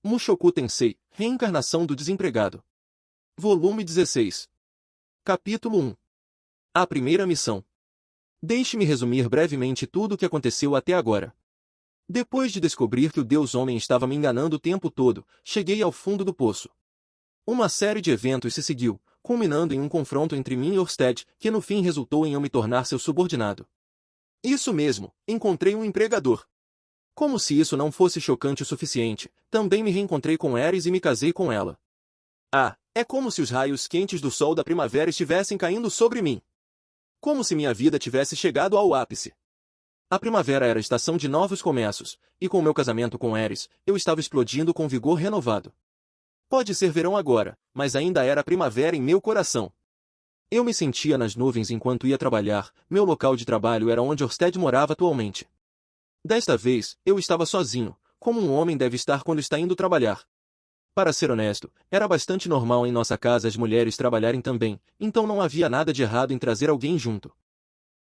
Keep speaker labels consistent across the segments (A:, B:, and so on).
A: Mushoku Tensei, Reencarnação do Desempregado. Volume 16. Capítulo 1. A primeira missão. Deixe-me resumir brevemente tudo o que aconteceu até agora. Depois de descobrir que o Deus Homem estava me enganando o tempo todo, cheguei ao fundo do poço. Uma série de eventos se seguiu, culminando em um confronto entre mim e Orsted, que no fim resultou em eu me tornar seu subordinado. Isso mesmo, encontrei um empregador. Como se isso não fosse chocante o suficiente, também me reencontrei com Ares e me casei com ela. Ah, é como se os raios quentes do sol da primavera estivessem caindo sobre mim. Como se minha vida tivesse chegado ao ápice. A primavera era a estação de novos começos, e com meu casamento com Ares, eu estava explodindo com vigor renovado. Pode ser verão agora, mas ainda era primavera em meu coração. Eu me sentia nas nuvens enquanto ia trabalhar, meu local de trabalho era onde Orsted morava atualmente. Desta vez, eu estava sozinho, como um homem deve estar quando está indo trabalhar. Para ser honesto, era bastante normal em nossa casa as mulheres trabalharem também, então não havia nada de errado em trazer alguém junto.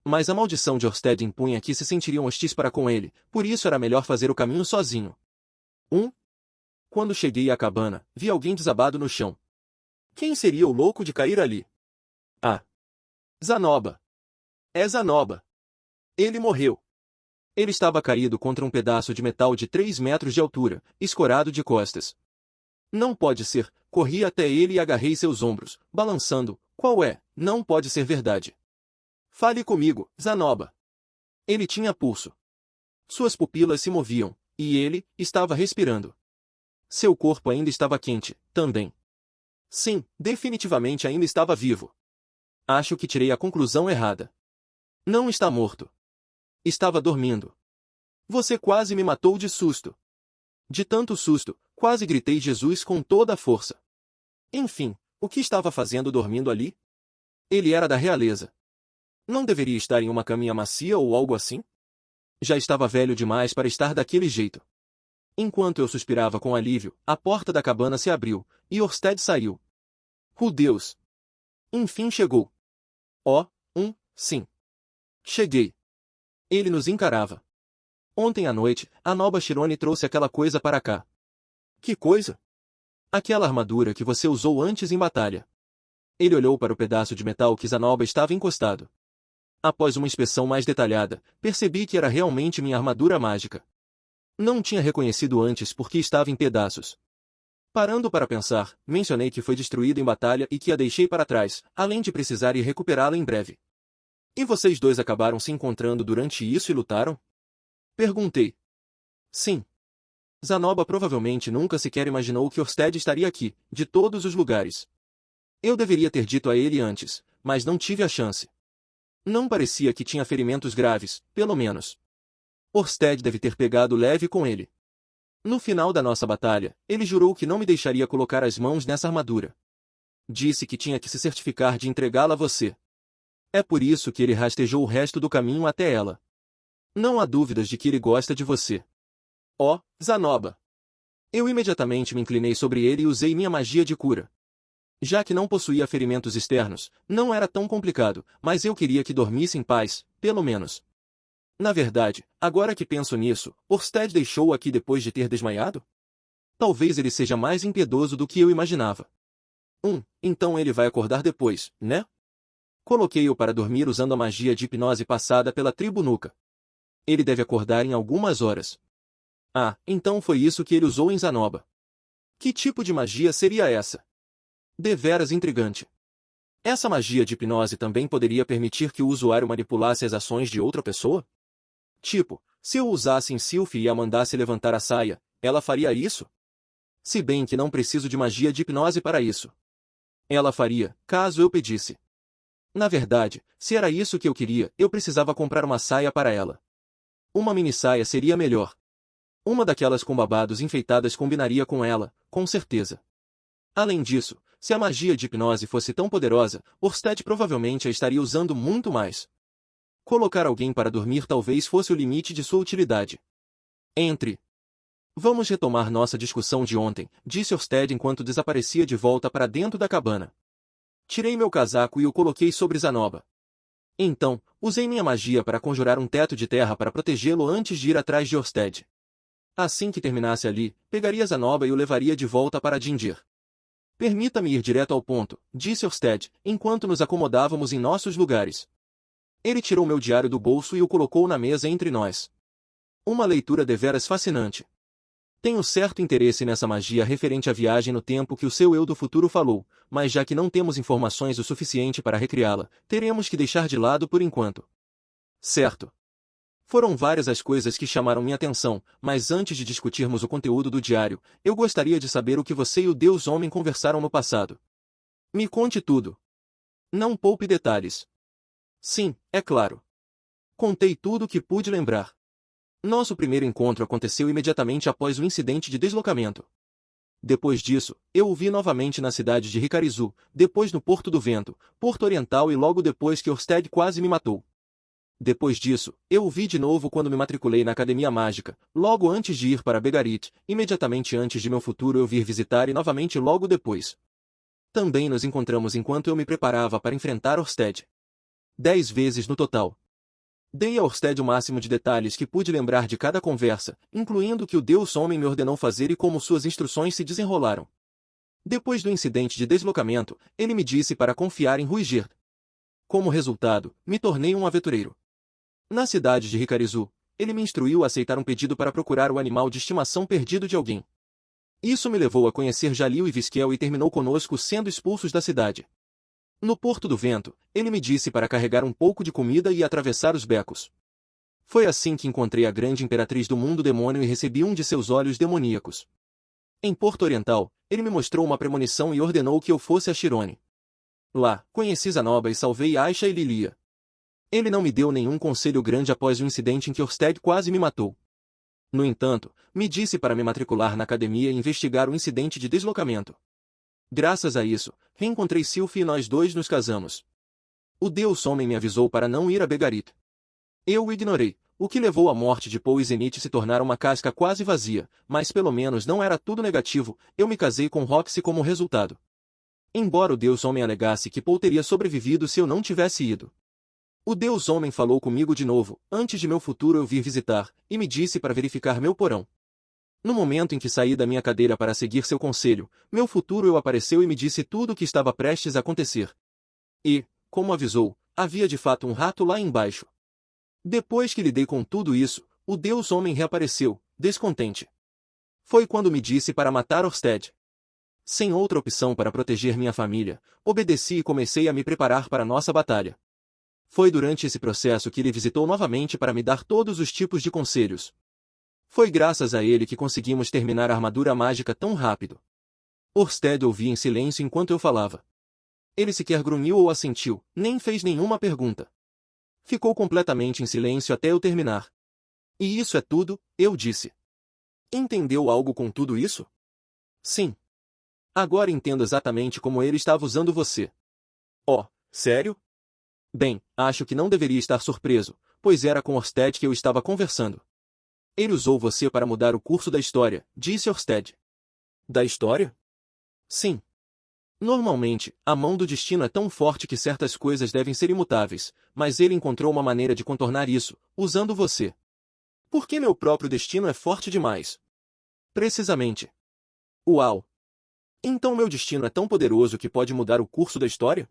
A: Mas a maldição de Orsted impunha que se sentiriam hostis para com ele, por isso era melhor fazer o caminho sozinho. Quando cheguei à cabana, vi alguém desabado no chão. Quem seria o louco de cair ali? Ah! Zanoba! É Zanoba! Ele morreu! Ele estava caído contra um pedaço de metal de 3 metros de altura, escorado de costas. Não pode ser, corri até ele e agarrei seus ombros, balançando. Qual é? Não pode ser verdade. Fale comigo, Zanoba. Ele tinha pulso. Suas pupilas se moviam, e ele estava respirando. Seu corpo ainda estava quente, também. Sim, definitivamente ainda estava vivo. Acho que tirei a conclusão errada. Não está morto. Estava dormindo. Você quase me matou de susto. De tanto susto, quase gritei Jesus com toda a força. Enfim, o que estava fazendo dormindo ali? Ele era da realeza. Não deveria estar em uma caminha macia ou algo assim? Já estava velho demais para estar daquele jeito. Enquanto eu suspirava com alívio, a porta da cabana se abriu, e Orsted saiu. Deus! Enfim chegou. Sim. Cheguei. Ele nos encarava. Ontem à noite, a Noba Shirone trouxe aquela coisa para cá. Que coisa? Aquela armadura que você usou antes em batalha. Ele olhou para o pedaço de metal que Zanoba estava encostado. Após uma inspeção mais detalhada, percebi que era realmente minha armadura mágica. Não tinha reconhecido antes porque estava em pedaços. Parando para pensar, mencionei que foi destruída em batalha e que a deixei para trás, além de precisar ir recuperá-la em breve. E vocês dois acabaram se encontrando durante isso e lutaram? Perguntei. Sim. Zanoba provavelmente nunca sequer imaginou que Orsted estaria aqui, de todos os lugares. Eu deveria ter dito a ele antes, mas não tive a chance. Não parecia que tinha ferimentos graves, pelo menos. Orsted deve ter pegado leve com ele. No final da nossa batalha, ele jurou que não me deixaria colocar as mãos nessa armadura. Disse que tinha que se certificar de entregá-la a você. É por isso que ele rastejou o resto do caminho até ela. Não há dúvidas de que ele gosta de você. Zanoba! Eu imediatamente me inclinei sobre ele e usei minha magia de cura. Já que não possuía ferimentos externos, não era tão complicado, mas eu queria que dormisse em paz, pelo menos. Na verdade, agora que penso nisso, Orsted deixou-o aqui depois de ter desmaiado? Talvez ele seja mais impiedoso do que eu imaginava. Então ele vai acordar depois, né? Coloquei-o para dormir usando a magia de hipnose passada pela tribo Nuka. Ele deve acordar em algumas horas. Então foi isso que ele usou em Zanoba. Que tipo de magia seria essa? Deveras intrigante. Essa magia de hipnose também poderia permitir que o usuário manipulasse as ações de outra pessoa? Tipo, se eu usasse em Sylphie e a mandasse levantar a saia, ela faria isso? Se bem que não preciso de magia de hipnose para isso. Ela faria, caso eu pedisse. Na verdade, se era isso que eu queria, eu precisava comprar uma saia para ela. Uma mini saia seria melhor. Uma daquelas com babados enfeitadas combinaria com ela, com certeza. Além disso, se a magia de hipnose fosse tão poderosa, Orsted provavelmente a estaria usando muito mais. Colocar alguém para dormir talvez fosse o limite de sua utilidade. Vamos retomar nossa discussão de ontem, disse Orsted enquanto desaparecia de volta para dentro da cabana. Tirei meu casaco e o coloquei sobre Zanoba. Então, usei minha magia para conjurar um teto de terra para protegê-lo antes de ir atrás de Orsted. Assim que terminasse ali, pegaria Zanoba e o levaria de volta para Dindir. Permita-me ir direto ao ponto, disse Orsted, enquanto nos acomodávamos em nossos lugares. Ele tirou meu diário do bolso e o colocou na mesa entre nós. Uma leitura deveras fascinante. Tenho certo interesse nessa magia referente à viagem no tempo que o seu eu do futuro falou, mas já que não temos informações o suficiente para recriá-la, teremos que deixar de lado por enquanto. Certo. Foram várias as coisas que chamaram minha atenção, mas antes de discutirmos o conteúdo do diário, eu gostaria de saber o que você e o Deus Homem conversaram no passado. Me conte tudo. Não poupe detalhes. Sim, é claro. Contei tudo o que pude lembrar. Nosso primeiro encontro aconteceu imediatamente após o incidente de deslocamento. Depois disso, eu o vi novamente na cidade de Ricarizu, depois no Porto do Vento, Porto Oriental e logo depois que Orsted quase me matou. Depois disso, eu o vi de novo quando me matriculei na Academia Mágica, logo antes de ir para Begarit, imediatamente antes de meu futuro eu vir visitar e novamente logo depois. Também nos encontramos enquanto eu me preparava para enfrentar Orsted. 10 vezes no total. Dei a Orsted o máximo de detalhes que pude lembrar de cada conversa, incluindo o que o Deus Homem me ordenou fazer e como suas instruções se desenrolaram. Depois do incidente de deslocamento, ele me disse para confiar em Ruigerd. Como resultado, me tornei um aventureiro. Na cidade de Ricarizu, ele me instruiu a aceitar um pedido para procurar o animal de estimação perdido de alguém. Isso me levou a conhecer Jalil e Viskel e terminou conosco sendo expulsos da cidade. No Porto do Vento, ele me disse para carregar um pouco de comida e atravessar os becos. Foi assim que encontrei a grande imperatriz do mundo demônio e recebi um de seus olhos demoníacos. Em Porto Oriental, ele me mostrou uma premonição e ordenou que eu fosse a Shirone. Lá, conheci Zanoba e salvei Aisha e Lilia. Ele não me deu nenhum conselho grande após o incidente em que Orsted quase me matou. No entanto, me disse para me matricular na academia e investigar o incidente de deslocamento. Graças a isso, reencontrei Sylphie e nós dois nos casamos. O Deus Homem me avisou para não ir a Begarit. Eu o ignorei, o que levou à morte de Paul e Zenith se tornar uma casca quase vazia, mas pelo menos não era tudo negativo, eu me casei com Roxy como resultado. Embora o Deus Homem alegasse que Paul teria sobrevivido se eu não tivesse ido. O Deus Homem falou comigo de novo, antes de meu futuro eu vir visitar, e me disse para verificar meu porão. No momento em que saí da minha cadeira para seguir seu conselho, meu futuro eu apareceu e me disse tudo o que estava prestes a acontecer. E, como avisou, havia de fato um rato lá embaixo. Depois que lidei com tudo isso, o Deus Homem reapareceu, descontente. Foi quando me disse para matar Orsted. Sem outra opção para proteger minha família, obedeci e comecei a me preparar para nossa batalha. Foi durante esse processo que ele visitou novamente para me dar todos os tipos de conselhos. Foi graças a ele que conseguimos terminar a armadura mágica tão rápido. Orsted ouvia em silêncio enquanto eu falava. Ele sequer grunhiu ou assentiu, nem fez nenhuma pergunta. Ficou completamente em silêncio até eu terminar. E isso é tudo, eu disse. Entendeu algo com tudo isso? Sim. Agora entendo exatamente como ele estava usando você. Oh, sério? Bem, acho que não deveria estar surpreso, pois era com Orsted que eu estava conversando. Ele usou você para mudar o curso da história, disse Orsted. Da história? Sim. Normalmente, a mão do destino é tão forte que certas coisas devem ser imutáveis, mas ele encontrou uma maneira de contornar isso, usando você. Por que meu próprio destino é forte demais? Precisamente. Uau! Então meu destino é tão poderoso que pode mudar o curso da história?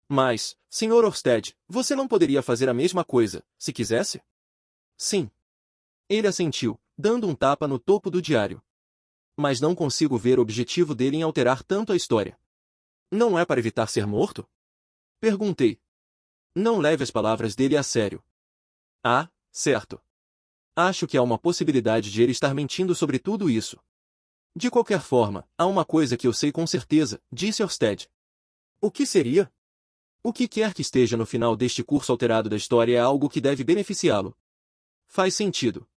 A: Mas, Sr. Orsted, você não poderia fazer a mesma coisa, se quisesse? Sim. Ele assentiu, dando um tapa no topo do diário. Mas não consigo ver o objetivo dele em alterar tanto a história. Não é para evitar ser morto? Perguntei. Não leve as palavras dele a sério. Ah, certo. Acho que há uma possibilidade de ele estar mentindo sobre tudo isso. De qualquer forma, há uma coisa que eu sei com certeza, disse Orsted. O que seria? O que quer que esteja no final deste curso alterado da história é algo que deve beneficiá-lo. Faz sentido.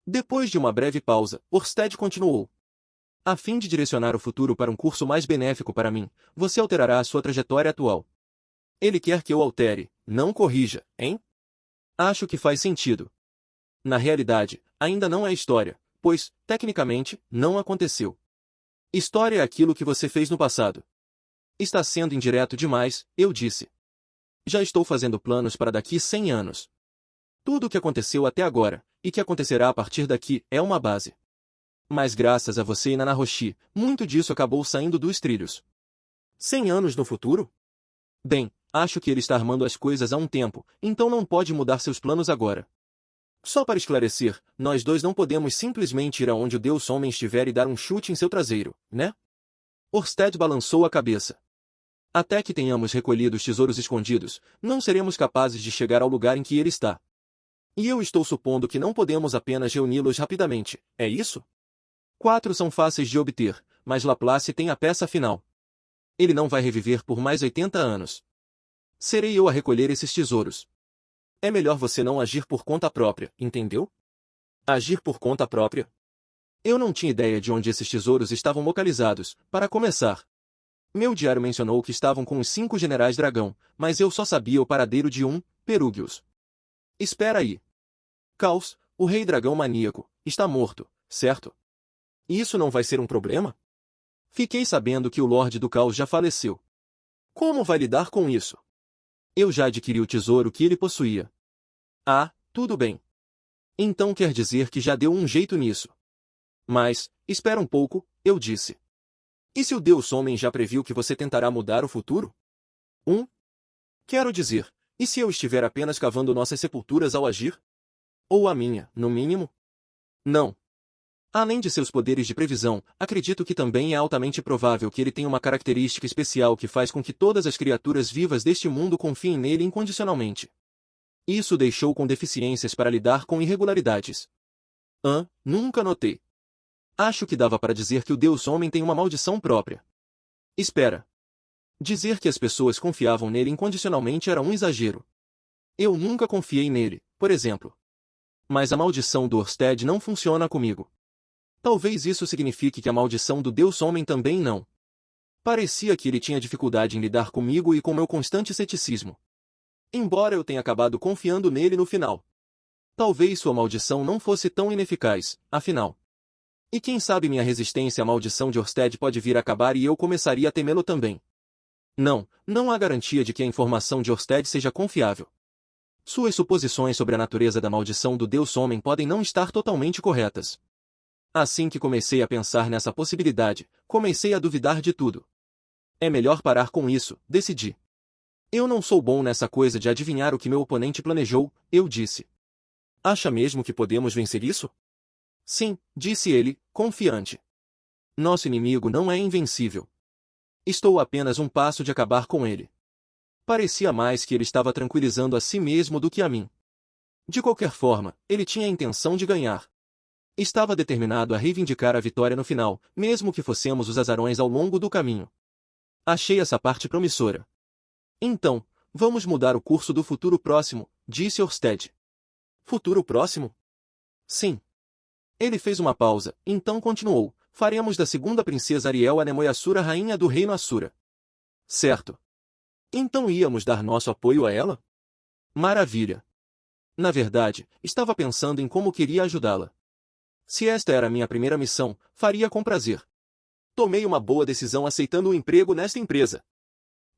A: Depois de uma breve pausa, Orsted continuou. A fim de direcionar o futuro para um curso mais benéfico para mim, você alterará a sua trajetória atual. Ele quer que eu altere, não corrija, hein? Acho que faz sentido. Na realidade, ainda não é história, pois, tecnicamente, não aconteceu. História é aquilo que você fez no passado. Está sendo indireto demais, eu disse. Já estou fazendo planos para daqui 100 anos. Tudo o que aconteceu até agora, e que acontecerá a partir daqui é uma base. Mas graças a você e Nanahoshi, muito disso acabou saindo dos trilhos. 100 anos no futuro? Bem, acho que ele está armando as coisas há um tempo, então não pode mudar seus planos agora. Só para esclarecer, nós dois não podemos simplesmente ir aonde o Deus Homem estiver e dar um chute em seu traseiro, né? Orsted balançou a cabeça. Até que tenhamos recolhido os tesouros escondidos, não seremos capazes de chegar ao lugar em que ele está. E eu estou supondo que não podemos apenas reuni-los rapidamente, é isso? 4 são fáceis de obter, mas Laplace tem a peça final. Ele não vai reviver por mais 80 anos. Serei eu a recolher esses tesouros. É melhor você não agir por conta própria, entendeu? Agir por conta própria? Eu não tinha ideia de onde esses tesouros estavam localizados, para começar. Meu diário mencionou que estavam com os 5 generais dragão, mas eu só sabia o paradeiro de um, Perúgios. Espera aí. Caos, o rei dragão maníaco, está morto, certo? Isso não vai ser um problema? Fiquei sabendo que o Lorde do Caos já faleceu. Como vai lidar com isso? Eu já adquiri o tesouro que ele possuía. Ah, tudo bem. Então quer dizer que já deu um jeito nisso. Mas, espera um pouco, eu disse. E se o Deus Homem já previu que você tentará mudar o futuro? Quero dizer, e se eu estiver apenas cavando nossas sepulturas ao agir? Ou a minha, no mínimo? Não. Além de seus poderes de previsão, acredito que também é altamente provável que ele tenha uma característica especial que faz com que todas as criaturas vivas deste mundo confiem nele incondicionalmente. Isso o deixou com deficiências para lidar com irregularidades. Nunca notei. Acho que dava para dizer que o Deus Homem tem uma maldição própria. Espera. Dizer que as pessoas confiavam nele incondicionalmente era um exagero. Eu nunca confiei nele, por exemplo. Mas a maldição do Orsted não funciona comigo. Talvez isso signifique que a maldição do Deus Homem também não. Parecia que ele tinha dificuldade em lidar comigo e com meu constante ceticismo. Embora eu tenha acabado confiando nele no final. Talvez sua maldição não fosse tão ineficaz, afinal. E quem sabe minha resistência à maldição de Orsted pode vir a acabar e eu começaria a temê-lo também. Não há garantia de que a informação de Orsted seja confiável. Suas suposições sobre a natureza da maldição do Deus Homem podem não estar totalmente corretas. Assim que comecei a pensar nessa possibilidade, comecei a duvidar de tudo. É melhor parar com isso, decidi. Eu não sou bom nessa coisa de adivinhar o que meu oponente planejou, eu disse. Acha mesmo que podemos vencer isso? Sim, disse ele, confiante. Nosso inimigo não é invencível. Estou a apenas um passo de acabar com ele. Parecia mais que ele estava tranquilizando a si mesmo do que a mim. De qualquer forma, ele tinha a intenção de ganhar. Estava determinado a reivindicar a vitória no final, mesmo que fossemos os azarões ao longo do caminho. Achei essa parte promissora. Então, vamos mudar o curso do futuro próximo, disse Orsted. Futuro próximo? Sim. Ele fez uma pausa, então continuou. Faremos da segunda princesa Ariel a Nemoyasura rainha do reino Assura. Certo. Então íamos dar nosso apoio a ela? Maravilha. Na verdade, estava pensando em como queria ajudá-la. Se esta era minha primeira missão, faria com prazer. Tomei uma boa decisão aceitando o emprego nesta empresa.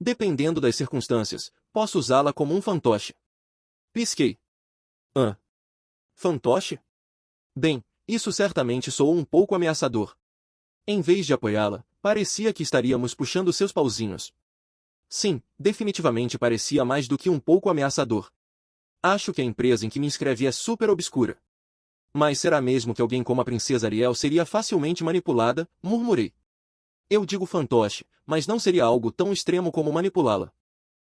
A: Dependendo das circunstâncias, posso usá-la como um fantoche. Pisquei. Fantoche? Bem, isso certamente soou um pouco ameaçador. Em vez de apoiá-la, parecia que estaríamos puxando seus pauzinhos. Sim, definitivamente parecia mais do que um pouco ameaçador. Acho que a empresa em que me inscrevi é super obscura. Mas será mesmo que alguém como a princesa Ariel seria facilmente manipulada? Murmurei. Eu digo fantoche, mas não seria algo tão extremo como manipulá-la.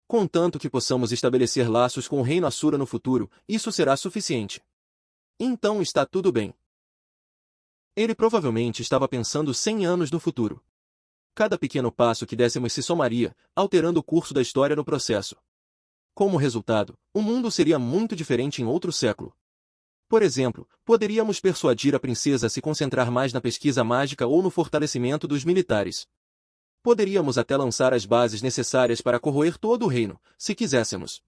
A: Contanto que possamos estabelecer laços com o reino Assura no futuro, isso será suficiente. Então está tudo bem. Ele provavelmente estava pensando 100 anos no futuro. Cada pequeno passo que dessemos se somaria, alterando o curso da história no processo. Como resultado, o mundo seria muito diferente em outro século. Por exemplo, poderíamos persuadir a princesa a se concentrar mais na pesquisa mágica ou no fortalecimento dos militares. Poderíamos até lançar as bases necessárias para corroer todo o reino, se quiséssemos.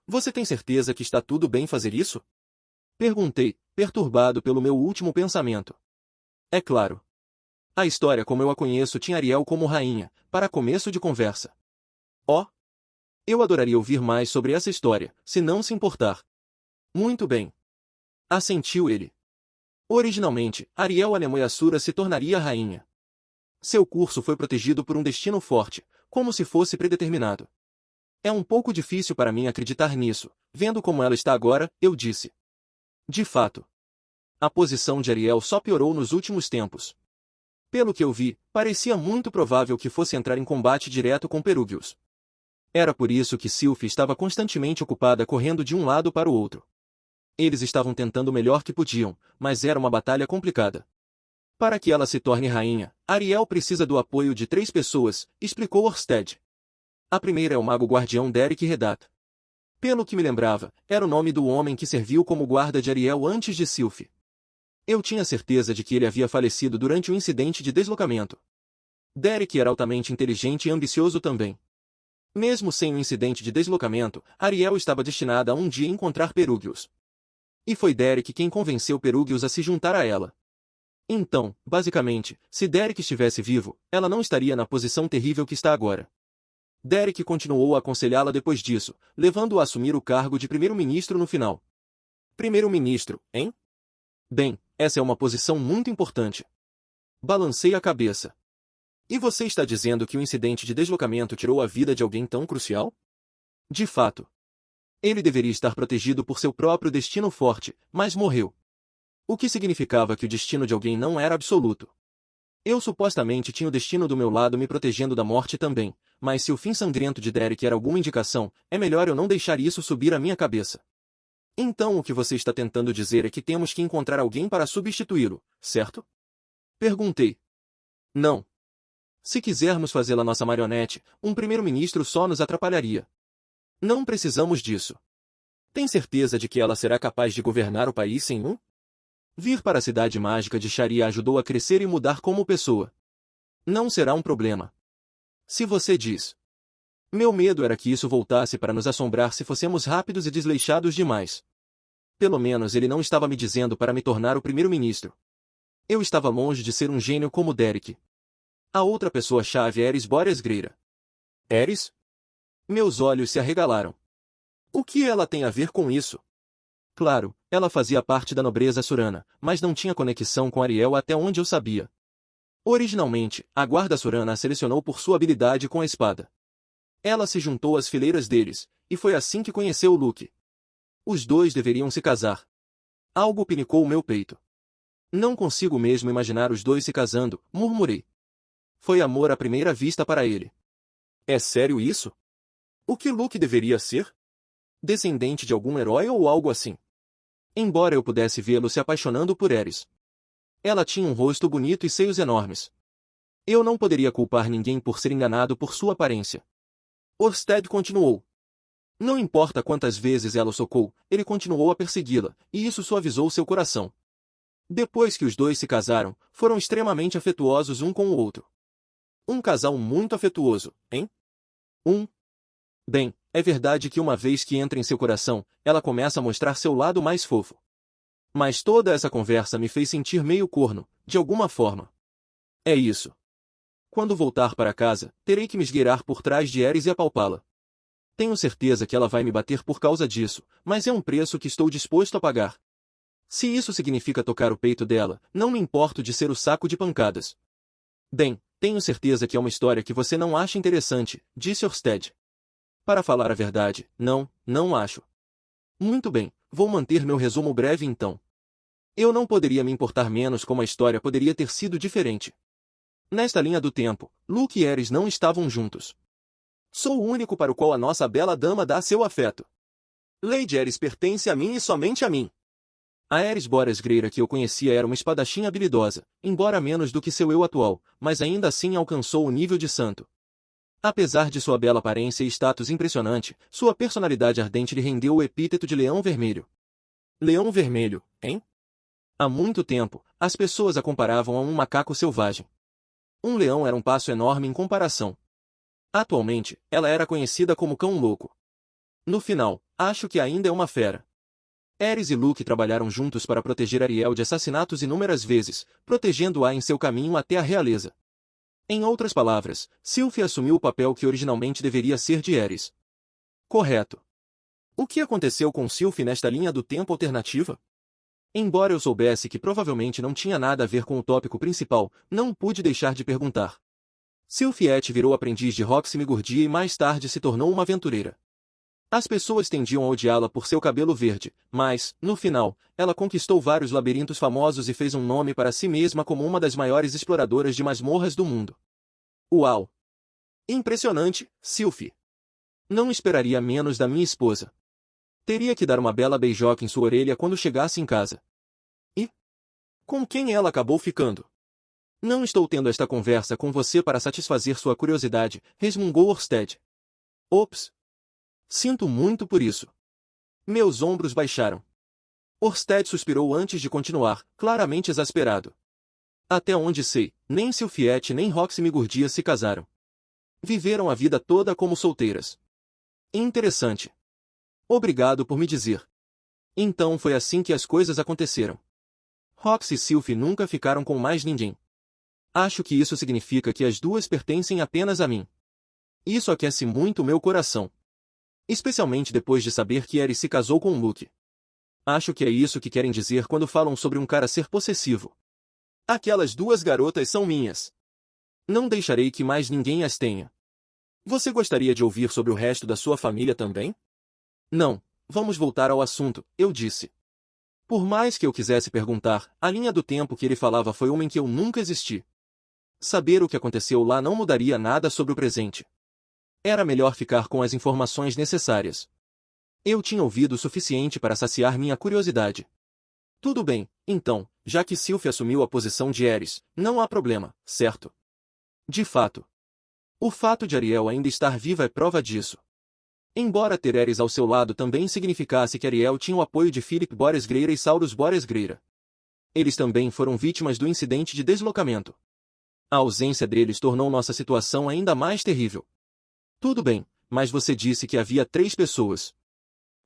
A: Você tem certeza que está tudo bem fazer isso? Perguntei, perturbado pelo meu último pensamento. É claro. A história como eu a conheço tinha Ariel como rainha, para começo de conversa. Eu adoraria ouvir mais sobre essa história, se não se importar. Muito bem. Assentiu ele. Originalmente, Ariel Anemoyasura se tornaria rainha. Seu curso foi protegido por um destino forte, como se fosse predeterminado. É um pouco difícil para mim acreditar nisso, vendo como ela está agora, eu disse. De fato. A posição de Ariel só piorou nos últimos tempos. Pelo que eu vi, parecia muito provável que fosse entrar em combate direto com Perugius. Era por isso que Sylphie estava constantemente ocupada correndo de um lado para o outro. Eles estavam tentando o melhor que podiam, mas era uma batalha complicada. Para que ela se torne rainha, Ariel precisa do apoio de 3 pessoas, explicou Orsted. A primeira é o mago guardião Derek Redata. Pelo que me lembrava, era o nome do homem que serviu como guarda de Ariel antes de Sylphie. Eu tinha certeza de que ele havia falecido durante o incidente de deslocamento. Derek era altamente inteligente e ambicioso também. Mesmo sem o incidente de deslocamento, Ariel estava destinada a um dia encontrar Perugius. E foi Derek quem convenceu Perugius a se juntar a ela. Então, basicamente, se Derek estivesse vivo, ela não estaria na posição terrível que está agora. Derek continuou a aconselhá-la depois disso, levando-o a assumir o cargo de primeiro-ministro no final. Primeiro-ministro, hein? Bem, essa é uma posição muito importante. Balancei a cabeça. E você está dizendo que o incidente de deslocamento tirou a vida de alguém tão crucial? De fato. Ele deveria estar protegido por seu próprio destino forte, mas morreu. O que significava que o destino de alguém não era absoluto. Eu supostamente tinha o destino do meu lado me protegendo da morte também, mas se o fim sangrento de Derek era alguma indicação, é melhor eu não deixar isso subir à minha cabeça. Então o que você está tentando dizer é que temos que encontrar alguém para substituí-lo, certo? Perguntei. Não. Se quisermos fazê-la nossa marionete, um primeiro-ministro só nos atrapalharia. Não precisamos disso. Tem certeza de que ela será capaz de governar o país sem um? Vir para a cidade mágica de Sharia ajudou a crescer e mudar como pessoa. Não será um problema. Se você diz. Meu medo era que isso voltasse para nos assombrar se fossemos rápidos e desleixados demais. Pelo menos ele não estava me dizendo para me tornar o primeiro-ministro. Eu estava longe de ser um gênio como Derek. A outra pessoa-chave é Eris Boreas Greira. Eris? Meus olhos se arregalaram. O que ela tem a ver com isso? Claro, ela fazia parte da nobreza surana, mas não tinha conexão com Ariel até onde eu sabia. Originalmente, a guarda surana a selecionou por sua habilidade com a espada. Ela se juntou às fileiras deles, e foi assim que conheceu Luke. Os dois deveriam se casar. Algo pinicou o meu peito. Não consigo mesmo imaginar os dois se casando, murmurei. Foi amor à primeira vista para ele. É sério isso? O que Luke deveria ser? Descendente de algum herói ou algo assim? Embora eu pudesse vê-lo se apaixonando por Eris. Ela tinha um rosto bonito e seios enormes. Eu não poderia culpar ninguém por ser enganado por sua aparência. Orsted continuou. Não importa quantas vezes ela o socou, ele continuou a persegui-la, e isso suavizou seu coração. Depois que os dois se casaram, foram extremamente afetuosos um com o outro. Um casal muito afetuoso, hein? Bem, é verdade que uma vez que entra em seu coração, ela começa a mostrar seu lado mais fofo. Mas toda essa conversa me fez sentir meio corno, de alguma forma. É isso. Quando voltar para casa, terei que me esgueirar por trás de Eris e apalpá-la. Tenho certeza que ela vai me bater por causa disso, mas é um preço que estou disposto a pagar. Se isso significa tocar o peito dela, não me importo de ser o saco de pancadas. Bem, tenho certeza que é uma história que você não acha interessante, disse Orsted. Para falar a verdade, não acho. Muito bem, vou manter meu resumo breve então. Eu não poderia me importar menos como a história poderia ter sido diferente. Nesta linha do tempo, Luke e Eris não estavam juntos. Sou o único para o qual a nossa bela dama dá seu afeto. Lady Eris pertence a mim e somente a mim. A Eris Boreas Greira que eu conhecia era uma espadachim habilidosa, embora menos do que seu eu atual, mas ainda assim alcançou o nível de santo. Apesar de sua bela aparência e status impressionante, sua personalidade ardente lhe rendeu o epíteto de Leão Vermelho. Leão Vermelho, hein? Há muito tempo, as pessoas a comparavam a um macaco selvagem. Um leão era um passo enorme em comparação. Atualmente, ela era conhecida como Cão Louco. No final, acho que ainda é uma fera. Eris e Luke trabalharam juntos para proteger Ariel de assassinatos inúmeras vezes, protegendo-a em seu caminho até a realeza. Em outras palavras, Sylphie assumiu o papel que originalmente deveria ser de Eris. Correto. O que aconteceu com Sylphie nesta linha do tempo alternativa? Embora eu soubesse que provavelmente não tinha nada a ver com o tópico principal, não pude deixar de perguntar. Sylphiette virou aprendiz de Roxy Migurdia e mais tarde se tornou uma aventureira. As pessoas tendiam a odiá-la por seu cabelo verde, mas, no final, ela conquistou vários labirintos famosos e fez um nome para si mesma como uma das maiores exploradoras de masmorras do mundo. Uau! Impressionante, Sylphie! Não esperaria menos da minha esposa. Teria que dar uma bela beijoca em sua orelha quando chegasse em casa. E? Com quem ela acabou ficando? Não estou tendo esta conversa com você para satisfazer sua curiosidade, resmungou Orsted. Ops! Sinto muito por isso. Meus ombros baixaram. Orsted suspirou antes de continuar, claramente exasperado. Até onde sei, nem Sylphiette nem Roxy Migurdia se casaram. Viveram a vida toda como solteiras. Interessante. Obrigado por me dizer. Então foi assim que as coisas aconteceram. Roxy e Sylphie nunca ficaram com mais ninguém. Acho que isso significa que as duas pertencem apenas a mim. Isso aquece muito meu coração. Especialmente depois de saber que Ares se casou com Luke. Acho que é isso que querem dizer quando falam sobre um cara ser possessivo. Aquelas duas garotas são minhas. Não deixarei que mais ninguém as tenha. Você gostaria de ouvir sobre o resto da sua família também? Não, vamos voltar ao assunto, eu disse. Por mais que eu quisesse perguntar, a linha do tempo que ele falava foi uma em que eu nunca existi. Saber o que aconteceu lá não mudaria nada sobre o presente. Era melhor ficar com as informações necessárias. Eu tinha ouvido o suficiente para saciar minha curiosidade. Tudo bem, então, já que Sylphie assumiu a posição de Ares, não há problema, certo? De fato. O fato de Ariel ainda estar viva é prova disso. Embora ter Ares ao seu lado também significasse que Ariel tinha o apoio de Philip Boresgreira e Saurus Boresgreira. Eles também foram vítimas do incidente de deslocamento. A ausência deles tornou nossa situação ainda mais terrível. Tudo bem, mas você disse que havia 3 pessoas.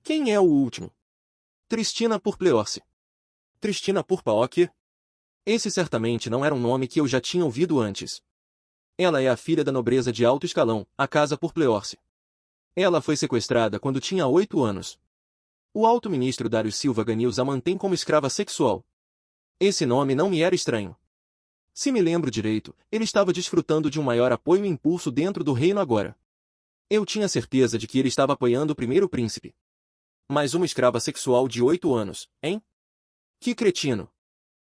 A: Quem é o último? Tristina Purpleorce. Tristina Purpaoque? Esse certamente não era um nome que eu já tinha ouvido antes. Ela é a filha da nobreza de alto escalão, a Casa Purpleorce. Ela foi sequestrada quando tinha 8 anos. O alto-ministro Darius Silva Ganius a mantém como escrava sexual. Esse nome não me era estranho. Se me lembro direito, ele estava desfrutando de um maior apoio e impulso dentro do reino agora. Eu tinha certeza de que ele estava apoiando o primeiro príncipe. Mas uma escrava sexual de 8 anos, hein? Que cretino!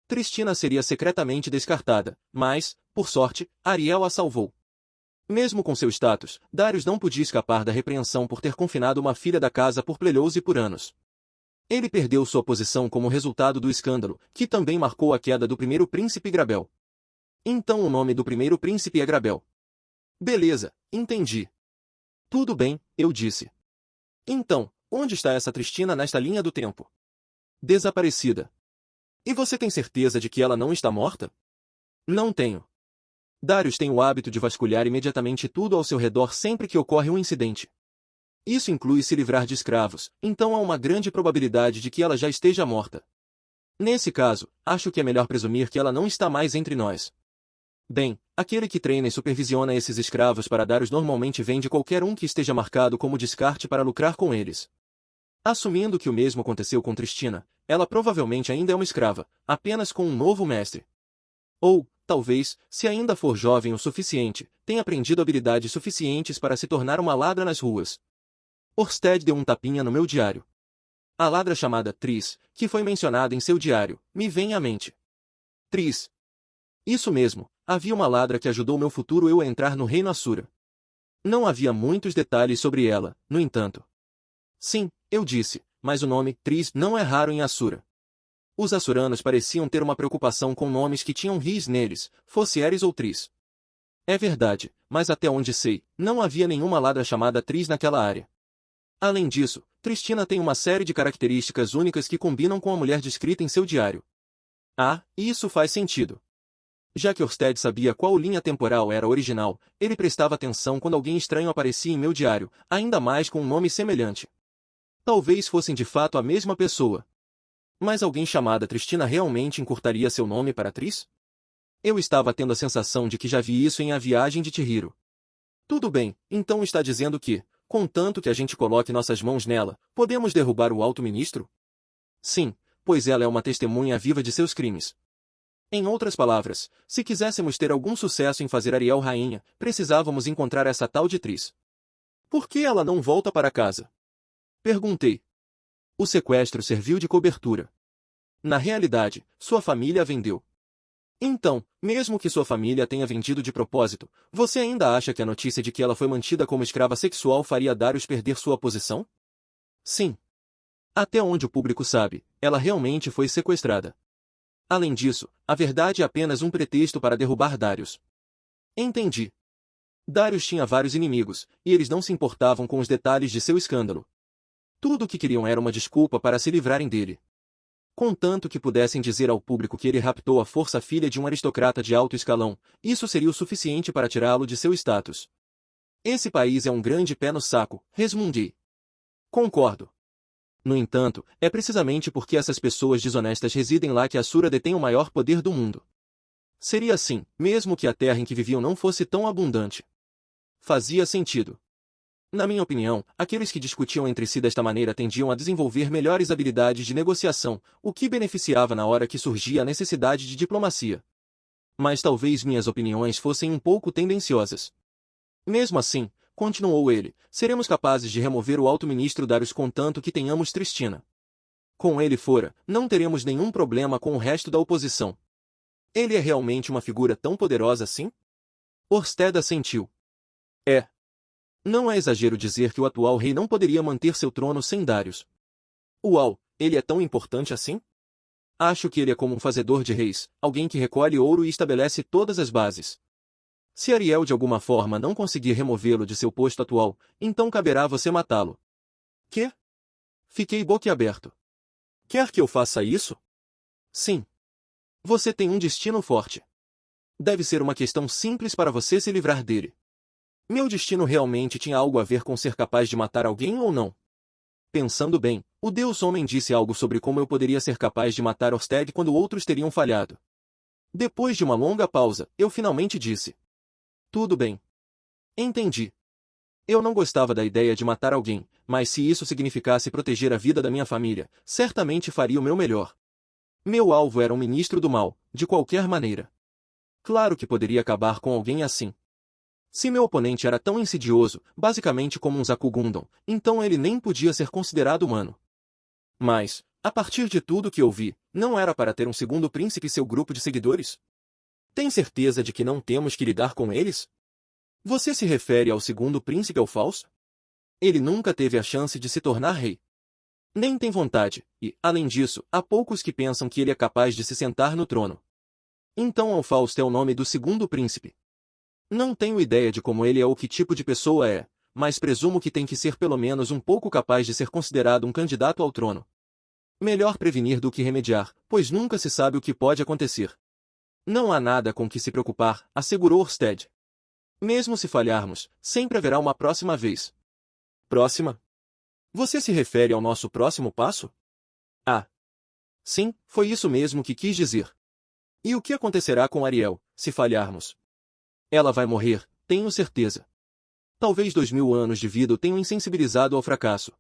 A: Tristina seria secretamente descartada, mas, por sorte, Ariel a salvou. Mesmo com seu status, Darius não podia escapar da repreensão por ter confinado uma filha da casa por Pleleuse por anos. Ele perdeu sua posição como resultado do escândalo, que também marcou a queda do primeiro príncipe Grabel. Então o nome do primeiro príncipe é Grabel. Beleza, entendi. Tudo bem, eu disse. Então, onde está essa Tristina nesta linha do tempo? Desaparecida. E você tem certeza de que ela não está morta? Não tenho. Darius tem o hábito de vasculhar imediatamente tudo ao seu redor sempre que ocorre um incidente. Isso inclui se livrar de escravos, então há uma grande probabilidade de que ela já esteja morta. Nesse caso, acho que é melhor presumir que ela não está mais entre nós. Bem, aquele que treina e supervisiona esses escravos para Darius normalmente vende qualquer um que esteja marcado como descarte para lucrar com eles. Assumindo que o mesmo aconteceu com Tristina, ela provavelmente ainda é uma escrava, apenas com um novo mestre. Ou, talvez, se ainda for jovem o suficiente, tenha aprendido habilidades suficientes para se tornar uma ladra nas ruas. Orsted deu um tapinha no meu diário. A ladra chamada Tris, que foi mencionada em seu diário, me vem à mente. Tris. Isso mesmo, havia uma ladra que ajudou meu futuro eu a entrar no reino Assura. Não havia muitos detalhes sobre ela, no entanto. Sim, eu disse, mas o nome Tris não é raro em Assura. Os açuranos pareciam ter uma preocupação com nomes que tinham ris neles, fosse Ares ou Tris. É verdade, mas até onde sei, não havia nenhuma ladra chamada Tris naquela área. Além disso, Tristina tem uma série de características únicas que combinam com a mulher descrita em seu diário. Ah, isso faz sentido. Já que Orsted sabia qual linha temporal era a original, ele prestava atenção quando alguém estranho aparecia em meu diário, ainda mais com um nome semelhante. Talvez fossem de fato a mesma pessoa. Mas alguém chamada Tristina realmente encurtaria seu nome para Tris? Eu estava tendo a sensação de que já vi isso em A Viagem de Chihiro. Tudo bem, então está dizendo que, contanto que a gente coloque nossas mãos nela, podemos derrubar o alto-ministro? Sim, pois ela é uma testemunha viva de seus crimes. Em outras palavras, se quiséssemos ter algum sucesso em fazer Ariel rainha, precisávamos encontrar essa tal de Tris. Por que ela não volta para casa? Perguntei. O sequestro serviu de cobertura. Na realidade, sua família a vendeu. Então, mesmo que sua família a tenha vendido de propósito, você ainda acha que a notícia de que ela foi mantida como escrava sexual faria Darius perder sua posição? Sim. Até onde o público sabe, ela realmente foi sequestrada. Além disso, a verdade é apenas um pretexto para derrubar Darius. Entendi. Darius tinha vários inimigos, e eles não se importavam com os detalhes de seu escândalo. Tudo o que queriam era uma desculpa para se livrarem dele. Contanto que pudessem dizer ao público que ele raptou à força a filha de um aristocrata de alto escalão, isso seria o suficiente para tirá-lo de seu status. Esse país é um grande pé no saco, resmundi. Concordo. No entanto, é precisamente porque essas pessoas desonestas residem lá que Asura detém o maior poder do mundo. Seria assim, mesmo que a terra em que viviam não fosse tão abundante. Fazia sentido. Na minha opinião, aqueles que discutiam entre si desta maneira tendiam a desenvolver melhores habilidades de negociação, o que beneficiava na hora que surgia a necessidade de diplomacia. Mas talvez minhas opiniões fossem um pouco tendenciosas. Mesmo assim, continuou ele, seremos capazes de remover o alto-ministro Darius contanto que tenhamos Tristina. Com ele fora, não teremos nenhum problema com o resto da oposição. Ele é realmente uma figura tão poderosa assim? Orsted assentiu. É. Não é exagero dizer que o atual rei não poderia manter seu trono sem Darius. Uau, ele é tão importante assim? Acho que ele é como um fazedor de reis, alguém que recolhe ouro e estabelece todas as bases. Se Ariel de alguma forma não conseguir removê-lo de seu posto atual, então caberá a você matá-lo. Quê? Fiquei boquiaberto. Quer que eu faça isso? Sim. Você tem um destino forte. Deve ser uma questão simples para você se livrar dele. Meu destino realmente tinha algo a ver com ser capaz de matar alguém ou não? Pensando bem, o Deus Homem disse algo sobre como eu poderia ser capaz de matar Orsted quando outros teriam falhado. Depois de uma longa pausa, eu finalmente disse. Tudo bem. Entendi. Eu não gostava da ideia de matar alguém, mas se isso significasse proteger a vida da minha família, certamente faria o meu melhor. Meu alvo era um ministro do mal, de qualquer maneira. Claro que poderia acabar com alguém assim. Se meu oponente era tão insidioso, basicamente como um Zaku Gundam, então ele nem podia ser considerado humano. Mas, a partir de tudo que eu vi, não era para ter um segundo príncipe e seu grupo de seguidores? Tem certeza de que não temos que lidar com eles? Você se refere ao segundo príncipe ao falso? Ele nunca teve a chance de se tornar rei. Nem tem vontade, e, além disso, há poucos que pensam que ele é capaz de se sentar no trono. Então Alfausto é o nome do segundo príncipe. Não tenho ideia de como ele é ou que tipo de pessoa é, mas presumo que tem que ser pelo menos um pouco capaz de ser considerado um candidato ao trono. Melhor prevenir do que remediar, pois nunca se sabe o que pode acontecer. Não há nada com que se preocupar, assegurou Orsted. Mesmo se falharmos, sempre haverá uma próxima vez. Próxima? Você se refere ao nosso próximo passo? Ah. Sim, foi isso mesmo que quis dizer. E o que acontecerá com Ariel, se falharmos? Ela vai morrer, tenho certeza. Talvez 2000 anos de vida o tenham insensibilizado ao fracasso.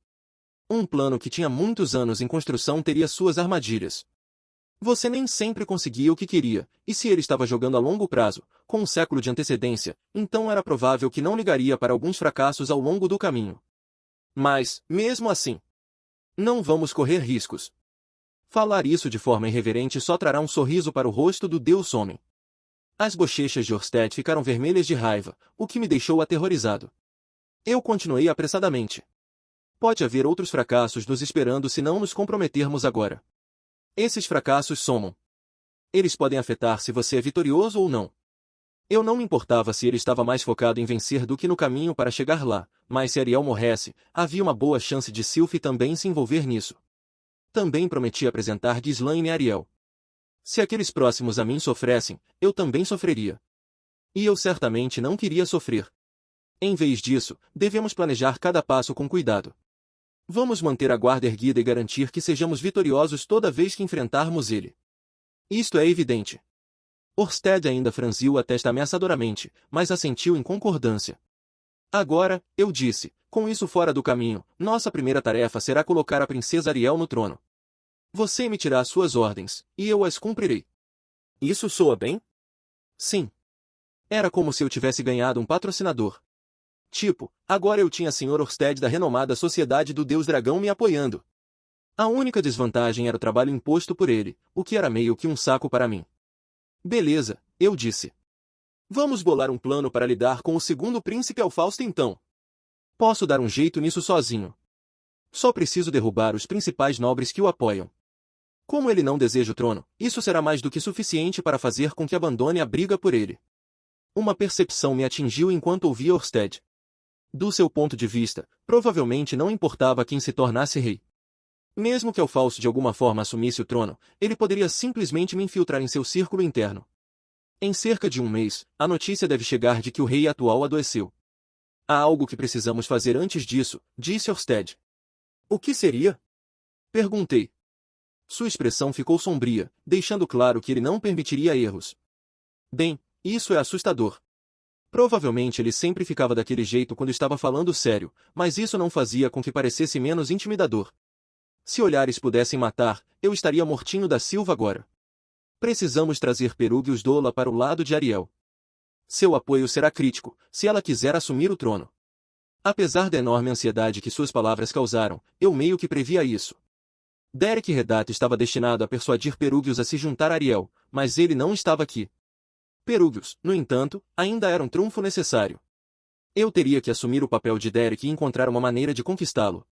A: Um plano que tinha muitos anos em construção teria suas armadilhas. Você nem sempre conseguia o que queria, e se ele estava jogando a longo prazo, com um século de antecedência, então era provável que não ligaria para alguns fracassos ao longo do caminho. Mas, mesmo assim, não vamos correr riscos. Falar isso de forma irreverente só trará um sorriso para o rosto do Deus Homem. As bochechas de Orsted ficaram vermelhas de raiva, o que me deixou aterrorizado. Eu continuei apressadamente. Pode haver outros fracassos nos esperando se não nos comprometermos agora. Esses fracassos somam. Eles podem afetar se você é vitorioso ou não. Eu não me importava se ele estava mais focado em vencer do que no caminho para chegar lá, mas se Ariel morresse, havia uma boa chance de Sylphie também se envolver nisso. Também prometi apresentar Ghislaine e Ariel. Se aqueles próximos a mim sofressem, eu também sofreria. E eu certamente não queria sofrer. Em vez disso, devemos planejar cada passo com cuidado. Vamos manter a guarda erguida e garantir que sejamos vitoriosos toda vez que enfrentarmos ele. Isto é evidente. Orsted ainda franziu a testa ameaçadoramente, mas assentiu em concordância. Agora, eu disse, com isso fora do caminho, nossa primeira tarefa será colocar a princesa Ariel no trono. Você emitirá suas ordens, e eu as cumprirei. Isso soa bem? Sim. Era como se eu tivesse ganhado um patrocinador. Tipo, agora eu tinha Sr. Orsted da renomada Sociedade do Deus Dragão me apoiando. A única desvantagem era o trabalho imposto por ele, o que era meio que um saco para mim. Beleza, eu disse. Vamos bolar um plano para lidar com o segundo príncipe Alfausto então. Posso dar um jeito nisso sozinho. Só preciso derrubar os principais nobres que o apoiam. Como ele não deseja o trono, isso será mais do que suficiente para fazer com que abandone a briga por ele. Uma percepção me atingiu enquanto ouvia Orsted. Do seu ponto de vista, provavelmente não importava quem se tornasse rei. Mesmo que Alfausto de alguma forma assumisse o trono, ele poderia simplesmente me infiltrar em seu círculo interno. Em cerca de um mês, a notícia deve chegar de que o rei atual adoeceu. Há algo que precisamos fazer antes disso, disse Orsted. O que seria? Perguntei. Sua expressão ficou sombria, deixando claro que ele não permitiria erros. Bem, isso é assustador. Provavelmente ele sempre ficava daquele jeito quando estava falando sério, mas isso não fazia com que parecesse menos intimidador. Se olhares pudessem matar, eu estaria mortinho da Silva agora. Precisamos trazer Perúgios Dola para o lado de Ariel. Seu apoio será crítico, se ela quiser assumir o trono. Apesar da enorme ansiedade que suas palavras causaram, eu meio que previa isso. Derek Redat estava destinado a persuadir Perúgios a se juntar a Ariel, mas ele não estava aqui. Perúgios, no entanto, ainda era um trunfo necessário. Eu teria que assumir o papel de Derek e encontrar uma maneira de conquistá-lo.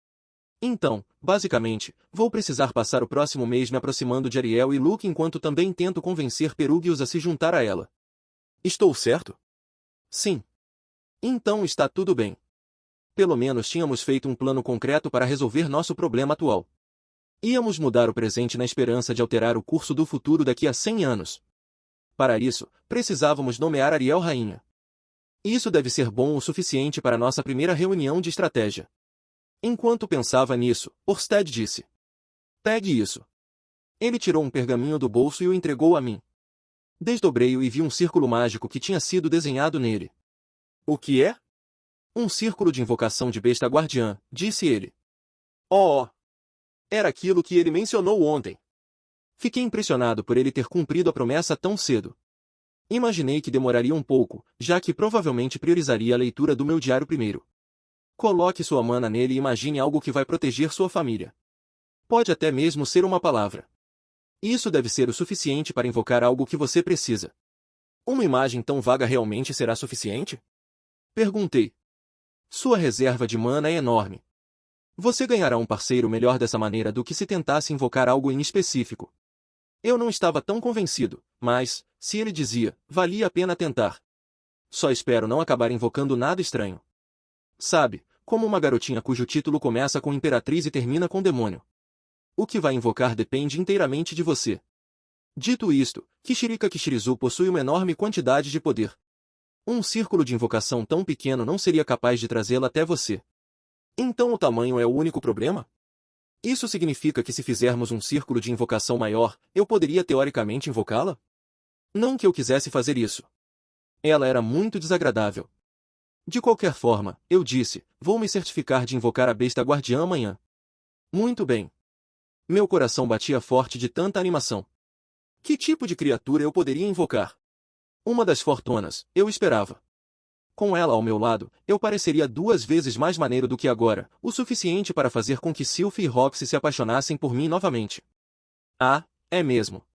A: Então, basicamente, vou precisar passar o próximo mês me aproximando de Ariel e Luke enquanto também tento convencer Perúgios a se juntar a ela. Estou certo? Sim. Então está tudo bem. Pelo menos tínhamos feito um plano concreto para resolver nosso problema atual. Íamos mudar o presente na esperança de alterar o curso do futuro daqui a 100 anos. Para isso, precisávamos nomear Ariel rainha. Isso deve ser bom o suficiente para nossa primeira reunião de estratégia. Enquanto pensava nisso, Orsted disse. Pegue isso. Ele tirou um pergaminho do bolso e o entregou a mim. Desdobrei-o e vi um círculo mágico que tinha sido desenhado nele. O que é? Um círculo de invocação de besta guardiã, disse ele. Oh! Era aquilo que ele mencionou ontem. Fiquei impressionado por ele ter cumprido a promessa tão cedo. Imaginei que demoraria um pouco, já que provavelmente priorizaria a leitura do meu diário primeiro. Coloque sua mana nele e imagine algo que vai proteger sua família. Pode até mesmo ser uma palavra. Isso deve ser o suficiente para invocar algo que você precisa. Uma imagem tão vaga realmente será suficiente? Perguntei. Sua reserva de mana é enorme. Você ganhará um parceiro melhor dessa maneira do que se tentasse invocar algo em específico. Eu não estava tão convencido, mas, se ele dizia, valia a pena tentar. Só espero não acabar invocando nada estranho. Sabe, como uma garotinha cujo título começa com Imperatriz e termina com Demônio. O que vai invocar depende inteiramente de você. Dito isto, Kishirika Kishirizu possui uma enorme quantidade de poder. Um círculo de invocação tão pequeno não seria capaz de trazê-la até você. Então o tamanho é o único problema? Isso significa que se fizermos um círculo de invocação maior, eu poderia teoricamente invocá-la? Não que eu quisesse fazer isso. Ela era muito desagradável. De qualquer forma, eu disse, vou me certificar de invocar a besta guardiã amanhã. Muito bem. Meu coração batia forte de tanta animação. Que tipo de criatura eu poderia invocar? Uma das fortonas, eu esperava. Com ela ao meu lado, eu pareceria 2 vezes mais maneiro do que agora, o suficiente para fazer com que Sylph e Roxy se apaixonassem por mim novamente. Ah, é mesmo.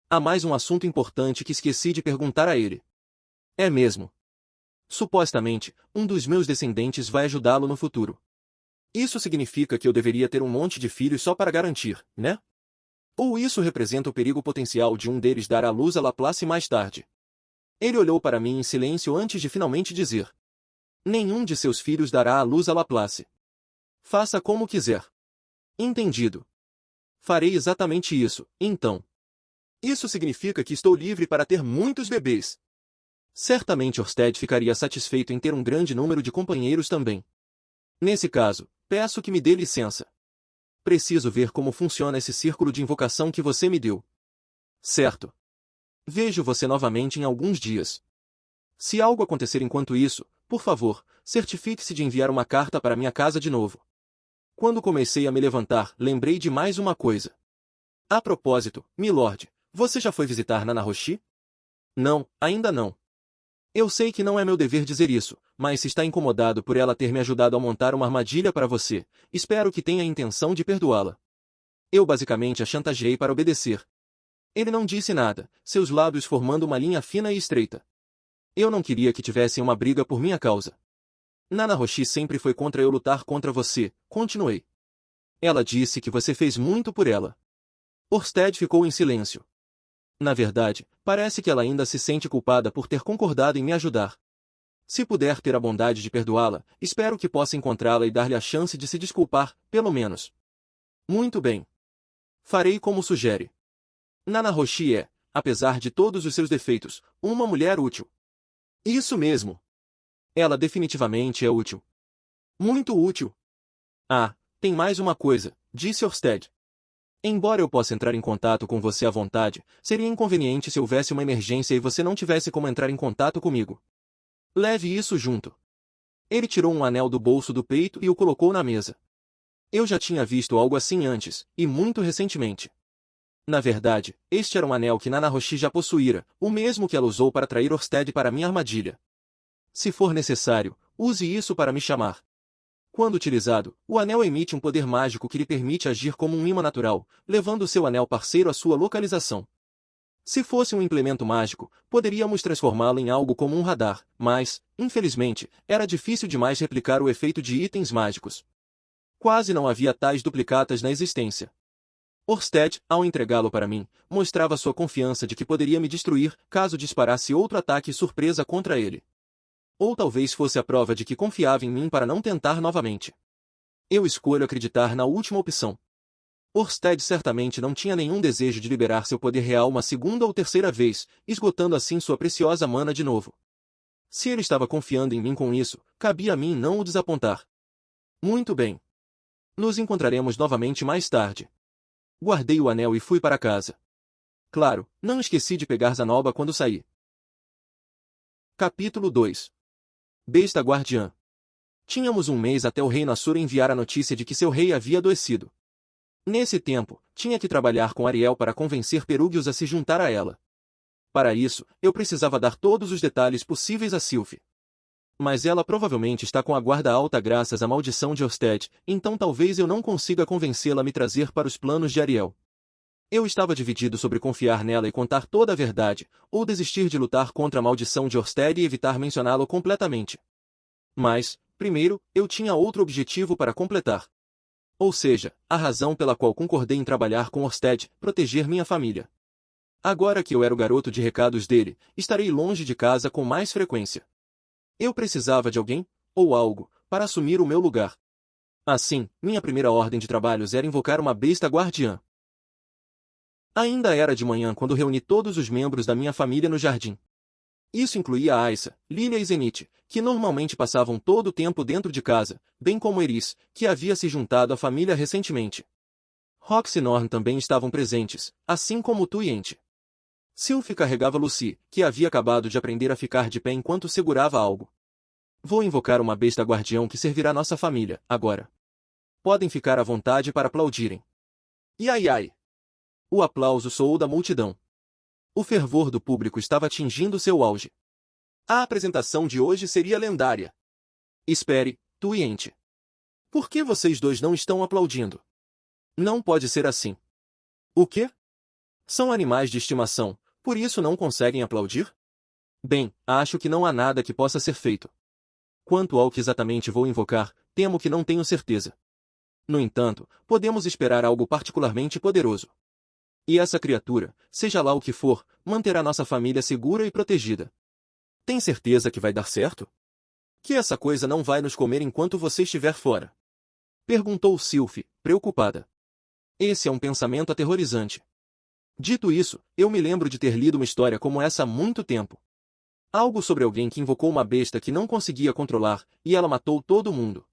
A: Há mais um assunto importante que esqueci de perguntar a ele. É mesmo. Supostamente, um dos meus descendentes vai ajudá-lo no futuro. Isso significa que eu deveria ter um monte de filhos só para garantir, né? Ou isso representa o perigo potencial de um deles dar à luz a Laplace mais tarde? Ele olhou para mim em silêncio antes de finalmente dizer. Nenhum de seus filhos dará à luz a Laplace. Faça como quiser. Entendido. Farei exatamente isso, então. Isso significa que estou livre para ter muitos bebês. Certamente Orsted ficaria satisfeito em ter um grande número de companheiros também. Nesse caso, peço que me dê licença. Preciso ver como funciona esse círculo de invocação que você me deu. Certo. Vejo você novamente em alguns dias. Se algo acontecer enquanto isso, por favor, certifique-se de enviar uma carta para minha casa de novo. Quando comecei a me levantar, lembrei de mais uma coisa. A propósito, milord, você já foi visitar Nana Roshi? Não, ainda não. Eu sei que não é meu dever dizer isso, mas se está incomodado por ela ter me ajudado a montar uma armadilha para você, espero que tenha a intenção de perdoá-la. Eu basicamente a chantageei para obedecer. Ele não disse nada, seus lábios formando uma linha fina e estreita. Eu não queria que tivessem uma briga por minha causa. Nana Roshi sempre foi contra eu lutar contra você, continuei. Ela disse que você fez muito por ela. Orsted ficou em silêncio. Na verdade, parece que ela ainda se sente culpada por ter concordado em me ajudar. Se puder ter a bondade de perdoá-la, espero que possa encontrá-la e dar-lhe a chance de se desculpar, pelo menos. Muito bem. Farei como sugere. Nana Roshi é, apesar de todos os seus defeitos, uma mulher útil. Isso mesmo. Ela definitivamente é útil. Muito útil. Ah, tem mais uma coisa, disse Orsted. Embora eu possa entrar em contato com você à vontade, seria inconveniente se houvesse uma emergência e você não tivesse como entrar em contato comigo. Leve isso junto. Ele tirou um anel do bolso do peito e o colocou na mesa. Eu já tinha visto algo assim antes, e muito recentemente. Na verdade, este era um anel que Nana Roshi já possuíra, o mesmo que ela usou para atrair Orsted para minha armadilha. Se for necessário, use isso para me chamar. Quando utilizado, o anel emite um poder mágico que lhe permite agir como um imã natural, levando seu anel parceiro à sua localização. Se fosse um implemento mágico, poderíamos transformá-lo em algo como um radar, mas, infelizmente, era difícil demais replicar o efeito de itens mágicos. Quase não havia tais duplicatas na existência. Orsted, ao entregá-lo para mim, mostrava sua confiança de que poderia me destruir caso disparasse outro ataque surpresa contra ele. Ou talvez fosse a prova de que confiava em mim para não tentar novamente. Eu escolho acreditar na última opção. Orsted certamente não tinha nenhum desejo de liberar seu poder real uma segunda ou terceira vez, esgotando assim sua preciosa mana de novo. Se ele estava confiando em mim com isso, cabia a mim não o desapontar. Muito bem. Nos encontraremos novamente mais tarde. Guardei o anel e fui para casa. Claro, não esqueci de pegar Zanoba quando saí. Capítulo 2. Besta Guardiã. Tínhamos um mês até o rei Nassur enviar a notícia de que seu rei havia adoecido. Nesse tempo, tinha que trabalhar com Ariel para convencer Perúgios a se juntar a ela. Para isso, eu precisava dar todos os detalhes possíveis a Sylphie. Mas ela provavelmente está com a guarda alta graças à maldição de Orsted, então talvez eu não consiga convencê-la a me trazer para os planos de Ariel. Eu estava dividido sobre confiar nela e contar toda a verdade, ou desistir de lutar contra a maldição de Orsted e evitar mencioná-lo completamente. Mas, primeiro, eu tinha outro objetivo para completar. Ou seja, a razão pela qual concordei em trabalhar com Orsted, proteger minha família. Agora que eu era o garoto de recados dele, estarei longe de casa com mais frequência. Eu precisava de alguém, ou algo, para assumir o meu lugar. Assim, minha primeira ordem de trabalhos era invocar uma besta guardiã. Ainda era de manhã quando reuni todos os membros da minha família no jardim. Isso incluía Aissa, Lilia e Zenith, que normalmente passavam todo o tempo dentro de casa, bem como Eris, que havia se juntado à família recentemente. Rox e Norn também estavam presentes, assim como Tu e Ente. Sylphie carregava Lucy, que havia acabado de aprender a ficar de pé enquanto segurava algo. Vou invocar uma besta guardião que servirá nossa família, agora. Podem ficar à vontade para aplaudirem. Iai ai! O aplauso soou da multidão. O fervor do público estava atingindo seu auge. A apresentação de hoje seria lendária. Espere, Tu e Ente. Por que vocês dois não estão aplaudindo? Não pode ser assim. O quê? São animais de estimação, por isso não conseguem aplaudir? Bem, acho que não há nada que possa ser feito. Quanto ao que exatamente vou invocar, temo que não tenho certeza. No entanto, podemos esperar algo particularmente poderoso. E essa criatura, seja lá o que for, manterá nossa família segura e protegida. Tem certeza que vai dar certo? Que essa coisa não vai nos comer enquanto você estiver fora? Perguntou Sylphie, preocupada. Esse é um pensamento aterrorizante. Dito isso, eu me lembro de ter lido uma história como essa há muito tempo. Algo sobre alguém que invocou uma besta que não conseguia controlar, e ela matou todo mundo.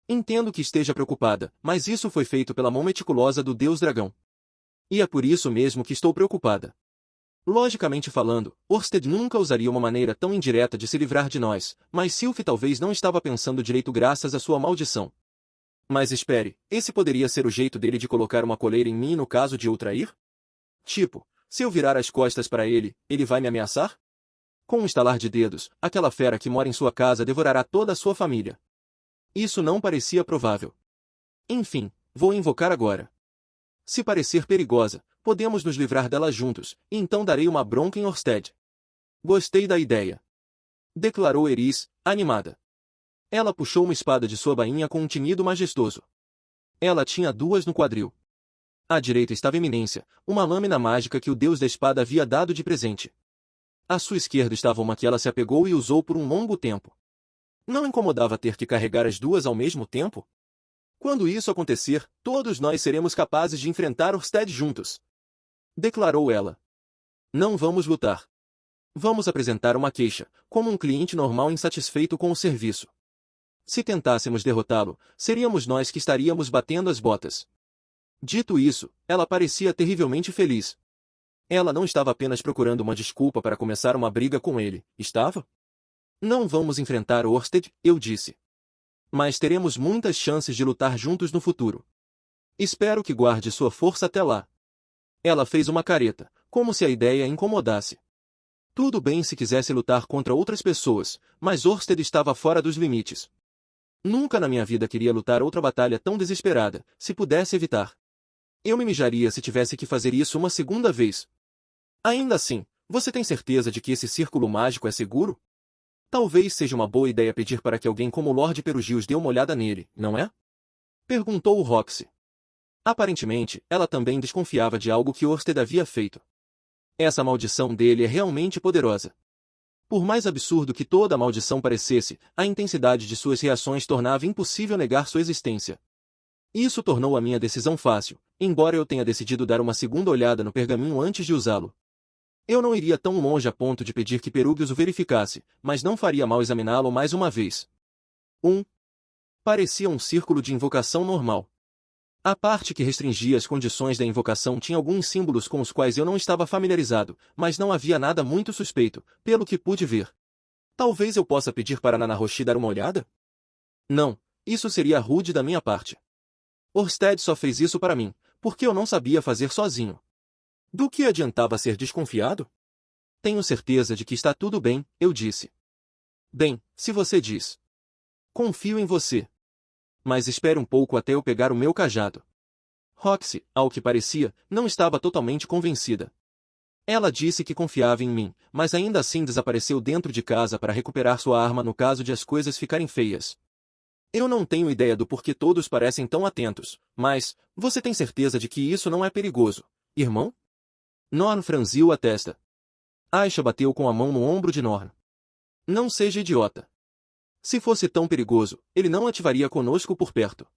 A: Entendo que esteja preocupada, mas isso foi feito pela mão meticulosa do Deus Dragão. E é por isso mesmo que estou preocupada. Logicamente falando, Orsted nunca usaria uma maneira tão indireta de se livrar de nós, mas Sylphie talvez não estava pensando direito graças à sua maldição. Mas espere, esse poderia ser o jeito dele de colocar uma coleira em mim no caso de eu trair? Tipo, se eu virar as costas para ele, ele vai me ameaçar? Com um estalar de dedos, aquela fera que mora em sua casa devorará toda a sua família. Isso não parecia provável. Enfim, vou invocar agora. Se parecer perigosa, podemos nos livrar dela juntos, e então darei uma bronca em Orsted. Gostei da ideia. Declarou Eris, animada. Ela puxou uma espada de sua bainha com um tinido majestoso. Ela tinha duas no quadril. À direita estava Eminência, uma lâmina mágica que o deus da espada havia dado de presente. À sua esquerda estava uma que ela se apegou e usou por um longo tempo. Não incomodava ter que carregar as duas ao mesmo tempo? Quando isso acontecer, todos nós seremos capazes de enfrentar Orsted juntos. Declarou ela. Não vamos lutar. Vamos apresentar uma queixa, como um cliente normal insatisfeito com o serviço. Se tentássemos derrotá-lo, seríamos nós que estaríamos batendo as botas. Dito isso, ela parecia terrivelmente feliz. Ela não estava apenas procurando uma desculpa para começar uma briga com ele, estava? Não vamos enfrentar Orsted, eu disse. Mas teremos muitas chances de lutar juntos no futuro. Espero que guarde sua força até lá. Ela fez uma careta, como se a ideia a incomodasse. Tudo bem se quisesse lutar contra outras pessoas, mas Orsted estava fora dos limites. Nunca na minha vida queria lutar outra batalha tão desesperada, se pudesse evitar. Eu me mijaria se tivesse que fazer isso uma segunda vez. Ainda assim, você tem certeza de que esse círculo mágico é seguro? Talvez seja uma boa ideia pedir para que alguém como o Lord Perugius dê uma olhada nele, não é? Perguntou Roxy. Aparentemente, ela também desconfiava de algo que Orsted havia feito. Essa maldição dele é realmente poderosa. Por mais absurdo que toda a maldição parecesse, a intensidade de suas reações tornava impossível negar sua existência. Isso tornou a minha decisão fácil, embora eu tenha decidido dar uma segunda olhada no pergaminho antes de usá-lo. Eu não iria tão longe a ponto de pedir que Perugius o verificasse, mas não faria mal examiná-lo mais uma vez. Parecia um círculo de invocação normal. A parte que restringia as condições da invocação tinha alguns símbolos com os quais eu não estava familiarizado, mas não havia nada muito suspeito, pelo que pude ver. Talvez eu possa pedir para Nana Roshi dar uma olhada? Não, isso seria rude da minha parte. Orsted só fez isso para mim, porque eu não sabia fazer sozinho. Do que adiantava ser desconfiado? Tenho certeza de que está tudo bem, eu disse. Bem, se você diz. Confio em você. Mas espere um pouco até eu pegar o meu cajado. Roxy, ao que parecia, não estava totalmente convencida. Ela disse que confiava em mim, mas ainda assim desapareceu dentro de casa para recuperar sua arma no caso de as coisas ficarem feias. Eu não tenho ideia do porquê todos parecem tão atentos, mas, você tem certeza de que isso não é perigoso, irmão? Norn franziu a testa. Aisha bateu com a mão no ombro de Norn. Não seja idiota. Se fosse tão perigoso, ele não ativaria conosco por perto.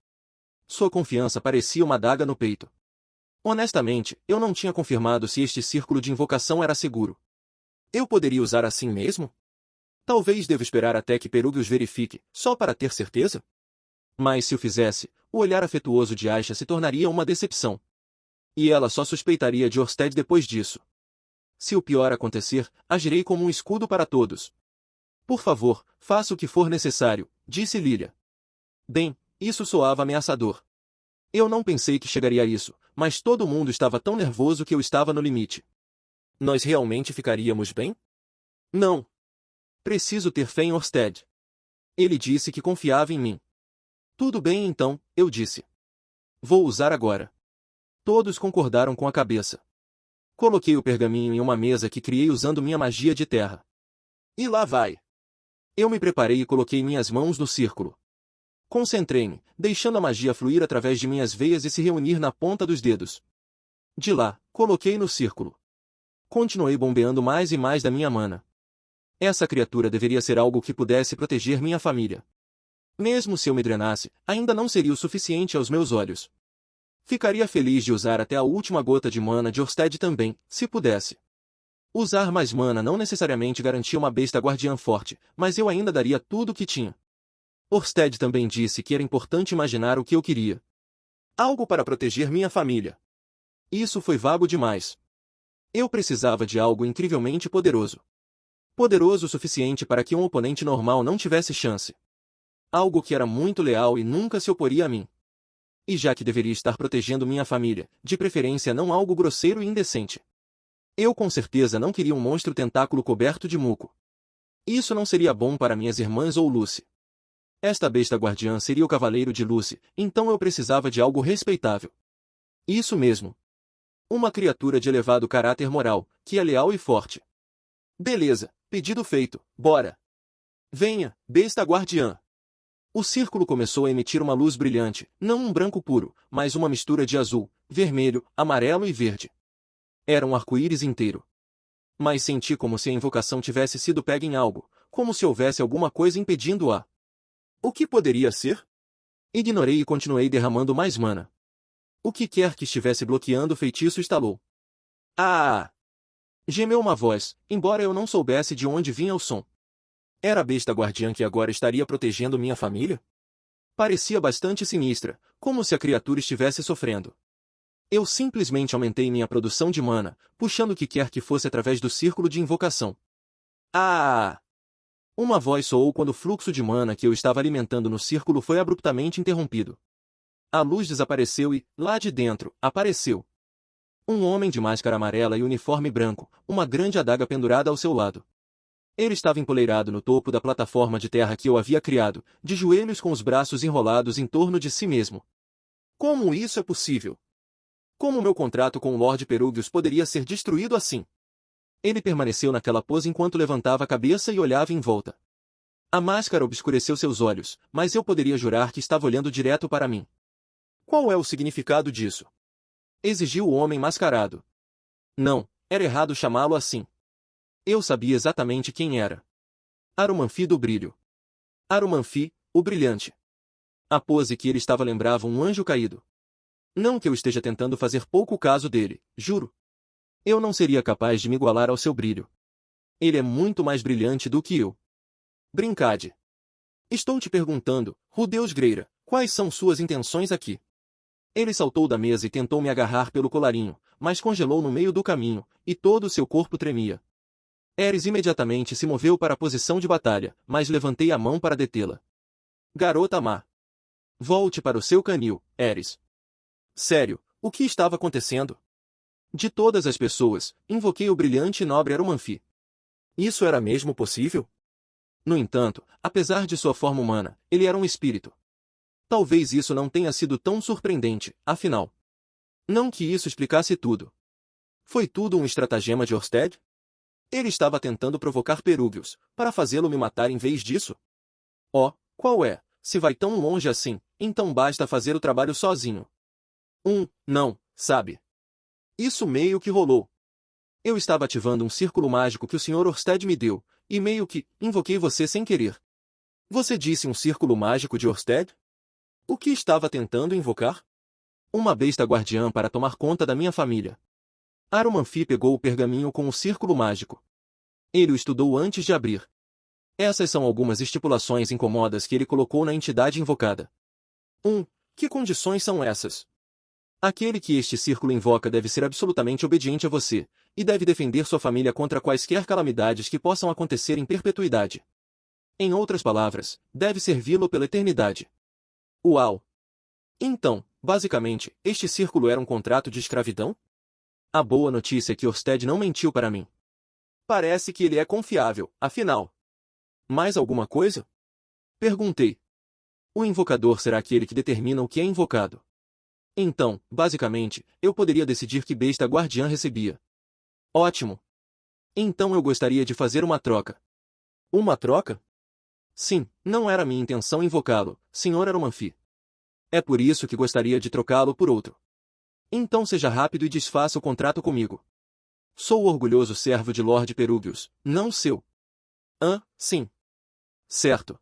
A: Sua confiança parecia uma adaga no peito. Honestamente, eu não tinha confirmado se este círculo de invocação era seguro. Eu poderia usar assim mesmo? Talvez deva esperar até que Perugius verifique, só para ter certeza? Mas se o fizesse, o olhar afetuoso de Aisha se tornaria uma decepção. E ela só suspeitaria de Orsted depois disso. Se o pior acontecer, agirei como um escudo para todos. Por favor, faça o que for necessário, disse Lilia. Bem, isso soava ameaçador. Eu não pensei que chegaria a isso, mas todo mundo estava tão nervoso que eu estava no limite. Nós realmente ficaríamos bem? Não. Preciso ter fé em Orsted. Ele disse que confiava em mim. Tudo bem então, eu disse. Vou usar agora. Todos concordaram com a cabeça. Coloquei o pergaminho em uma mesa que criei usando minha magia de terra. E lá vai. Eu me preparei e coloquei minhas mãos no círculo. Concentrei-me, deixando a magia fluir através de minhas veias e se reunir na ponta dos dedos. De lá, coloquei no círculo. Continuei bombeando mais e mais da minha mana. Essa criatura deveria ser algo que pudesse proteger minha família. Mesmo se eu me drenasse, ainda não seria o suficiente aos meus olhos. Ficaria feliz de usar até a última gota de mana de Orsted também, se pudesse. Usar mais mana não necessariamente garantia uma besta guardiã forte, mas eu ainda daria tudo o que tinha. Orsted também disse que era importante imaginar o que eu queria. Algo para proteger minha família. Isso foi vago demais. Eu precisava de algo incrivelmente poderoso. Poderoso o suficiente para que um oponente normal não tivesse chance. Algo que era muito leal e nunca se oporia a mim. E já que deveria estar protegendo minha família, de preferência não algo grosseiro e indecente. Eu com certeza não queria um monstro tentáculo coberto de muco. Isso não seria bom para minhas irmãs ou Lucy. Esta besta guardiã seria o cavaleiro de Lucy, então eu precisava de algo respeitável. Isso mesmo. Uma criatura de elevado caráter moral, que é leal e forte. Beleza, pedido feito, bora. Venha, besta guardiã. O círculo começou a emitir uma luz brilhante, não um branco puro, mas uma mistura de azul, vermelho, amarelo e verde. Era um arco-íris inteiro. Mas senti como se a invocação tivesse sido pega em algo, como se houvesse alguma coisa impedindo-a. O que poderia ser? Ignorei e continuei derramando mais mana. O que quer que estivesse bloqueando o feitiço estalou. Ah! Gemeu uma voz, embora eu não soubesse de onde vinha o som. Era a besta guardiã que agora estaria protegendo minha família? Parecia bastante sinistra, como se a criatura estivesse sofrendo. Eu simplesmente aumentei minha produção de mana, puxando o que quer que fosse através do círculo de invocação. Ah! Uma voz soou quando o fluxo de mana que eu estava alimentando no círculo foi abruptamente interrompido. A luz desapareceu e, lá de dentro, apareceu um homem de máscara amarela e uniforme branco, uma grande adaga pendurada ao seu lado. Ele estava empoleirado no topo da plataforma de terra que eu havia criado, de joelhos com os braços enrolados em torno de si mesmo. Como isso é possível? Como meu contrato com o Lord Perugius poderia ser destruído assim? Ele permaneceu naquela pose enquanto levantava a cabeça e olhava em volta. A máscara obscureceu seus olhos, mas eu poderia jurar que estava olhando direto para mim. Qual é o significado disso? Exigiu o homem mascarado. Não, era errado chamá-lo assim. Eu sabia exatamente quem era. Arumanfi do Brilho. Arumanfi, o Brilhante. A pose que ele estava lembrava um anjo caído. Não que eu esteja tentando fazer pouco caso dele, juro. Eu não seria capaz de me igualar ao seu brilho. Ele é muito mais brilhante do que eu. Brincade. Estou te perguntando, Rudeus Greira, quais são suas intenções aqui? Ele saltou da mesa e tentou me agarrar pelo colarinho, mas congelou no meio do caminho, e todo o seu corpo tremia. Eris imediatamente se moveu para a posição de batalha, mas levantei a mão para detê-la. Garota má. Volte para o seu canil, Eris. Sério, o que estava acontecendo? De todas as pessoas, invoquei o brilhante e nobre Arumanfi. Isso era mesmo possível? No entanto, apesar de sua forma humana, ele era um espírito. Talvez isso não tenha sido tão surpreendente, afinal. Não que isso explicasse tudo. Foi tudo um estratagema de Orsted? Ele estava tentando provocar Perugius, para fazê-lo me matar em vez disso? Oh, qual é? Se vai tão longe assim, então basta fazer o trabalho sozinho. Não, sabe? Isso meio que rolou. Eu estava ativando um círculo mágico que o Sr. Orsted me deu, e meio que invoquei você sem querer. Você disse um círculo mágico de Orsted? O que estava tentando invocar? Uma besta guardiã para tomar conta da minha família. Arumanfi pegou o pergaminho com o círculo mágico. Ele o estudou antes de abrir. Essas são algumas estipulações incomodas que ele colocou na entidade invocada. Que condições são essas? Aquele que este círculo invoca deve ser absolutamente obediente a você, e deve defender sua família contra quaisquer calamidades que possam acontecer em perpetuidade. Em outras palavras, deve servi-lo pela eternidade. Uau! Então, basicamente, este círculo era um contrato de escravidão? A boa notícia é que Orsted não mentiu para mim. Parece que ele é confiável, afinal. Mais alguma coisa? Perguntei. O invocador será aquele que determina o que é invocado. Então, basicamente, eu poderia decidir que besta guardiã recebia. Ótimo! Então eu gostaria de fazer uma troca. Uma troca? Sim, não era minha intenção invocá-lo, Sr. Arumanfi. É por isso que gostaria de trocá-lo por outro. Então seja rápido e desfaça o contrato comigo. Sou o orgulhoso servo de Lord Perugius, não seu. Sim. Certo.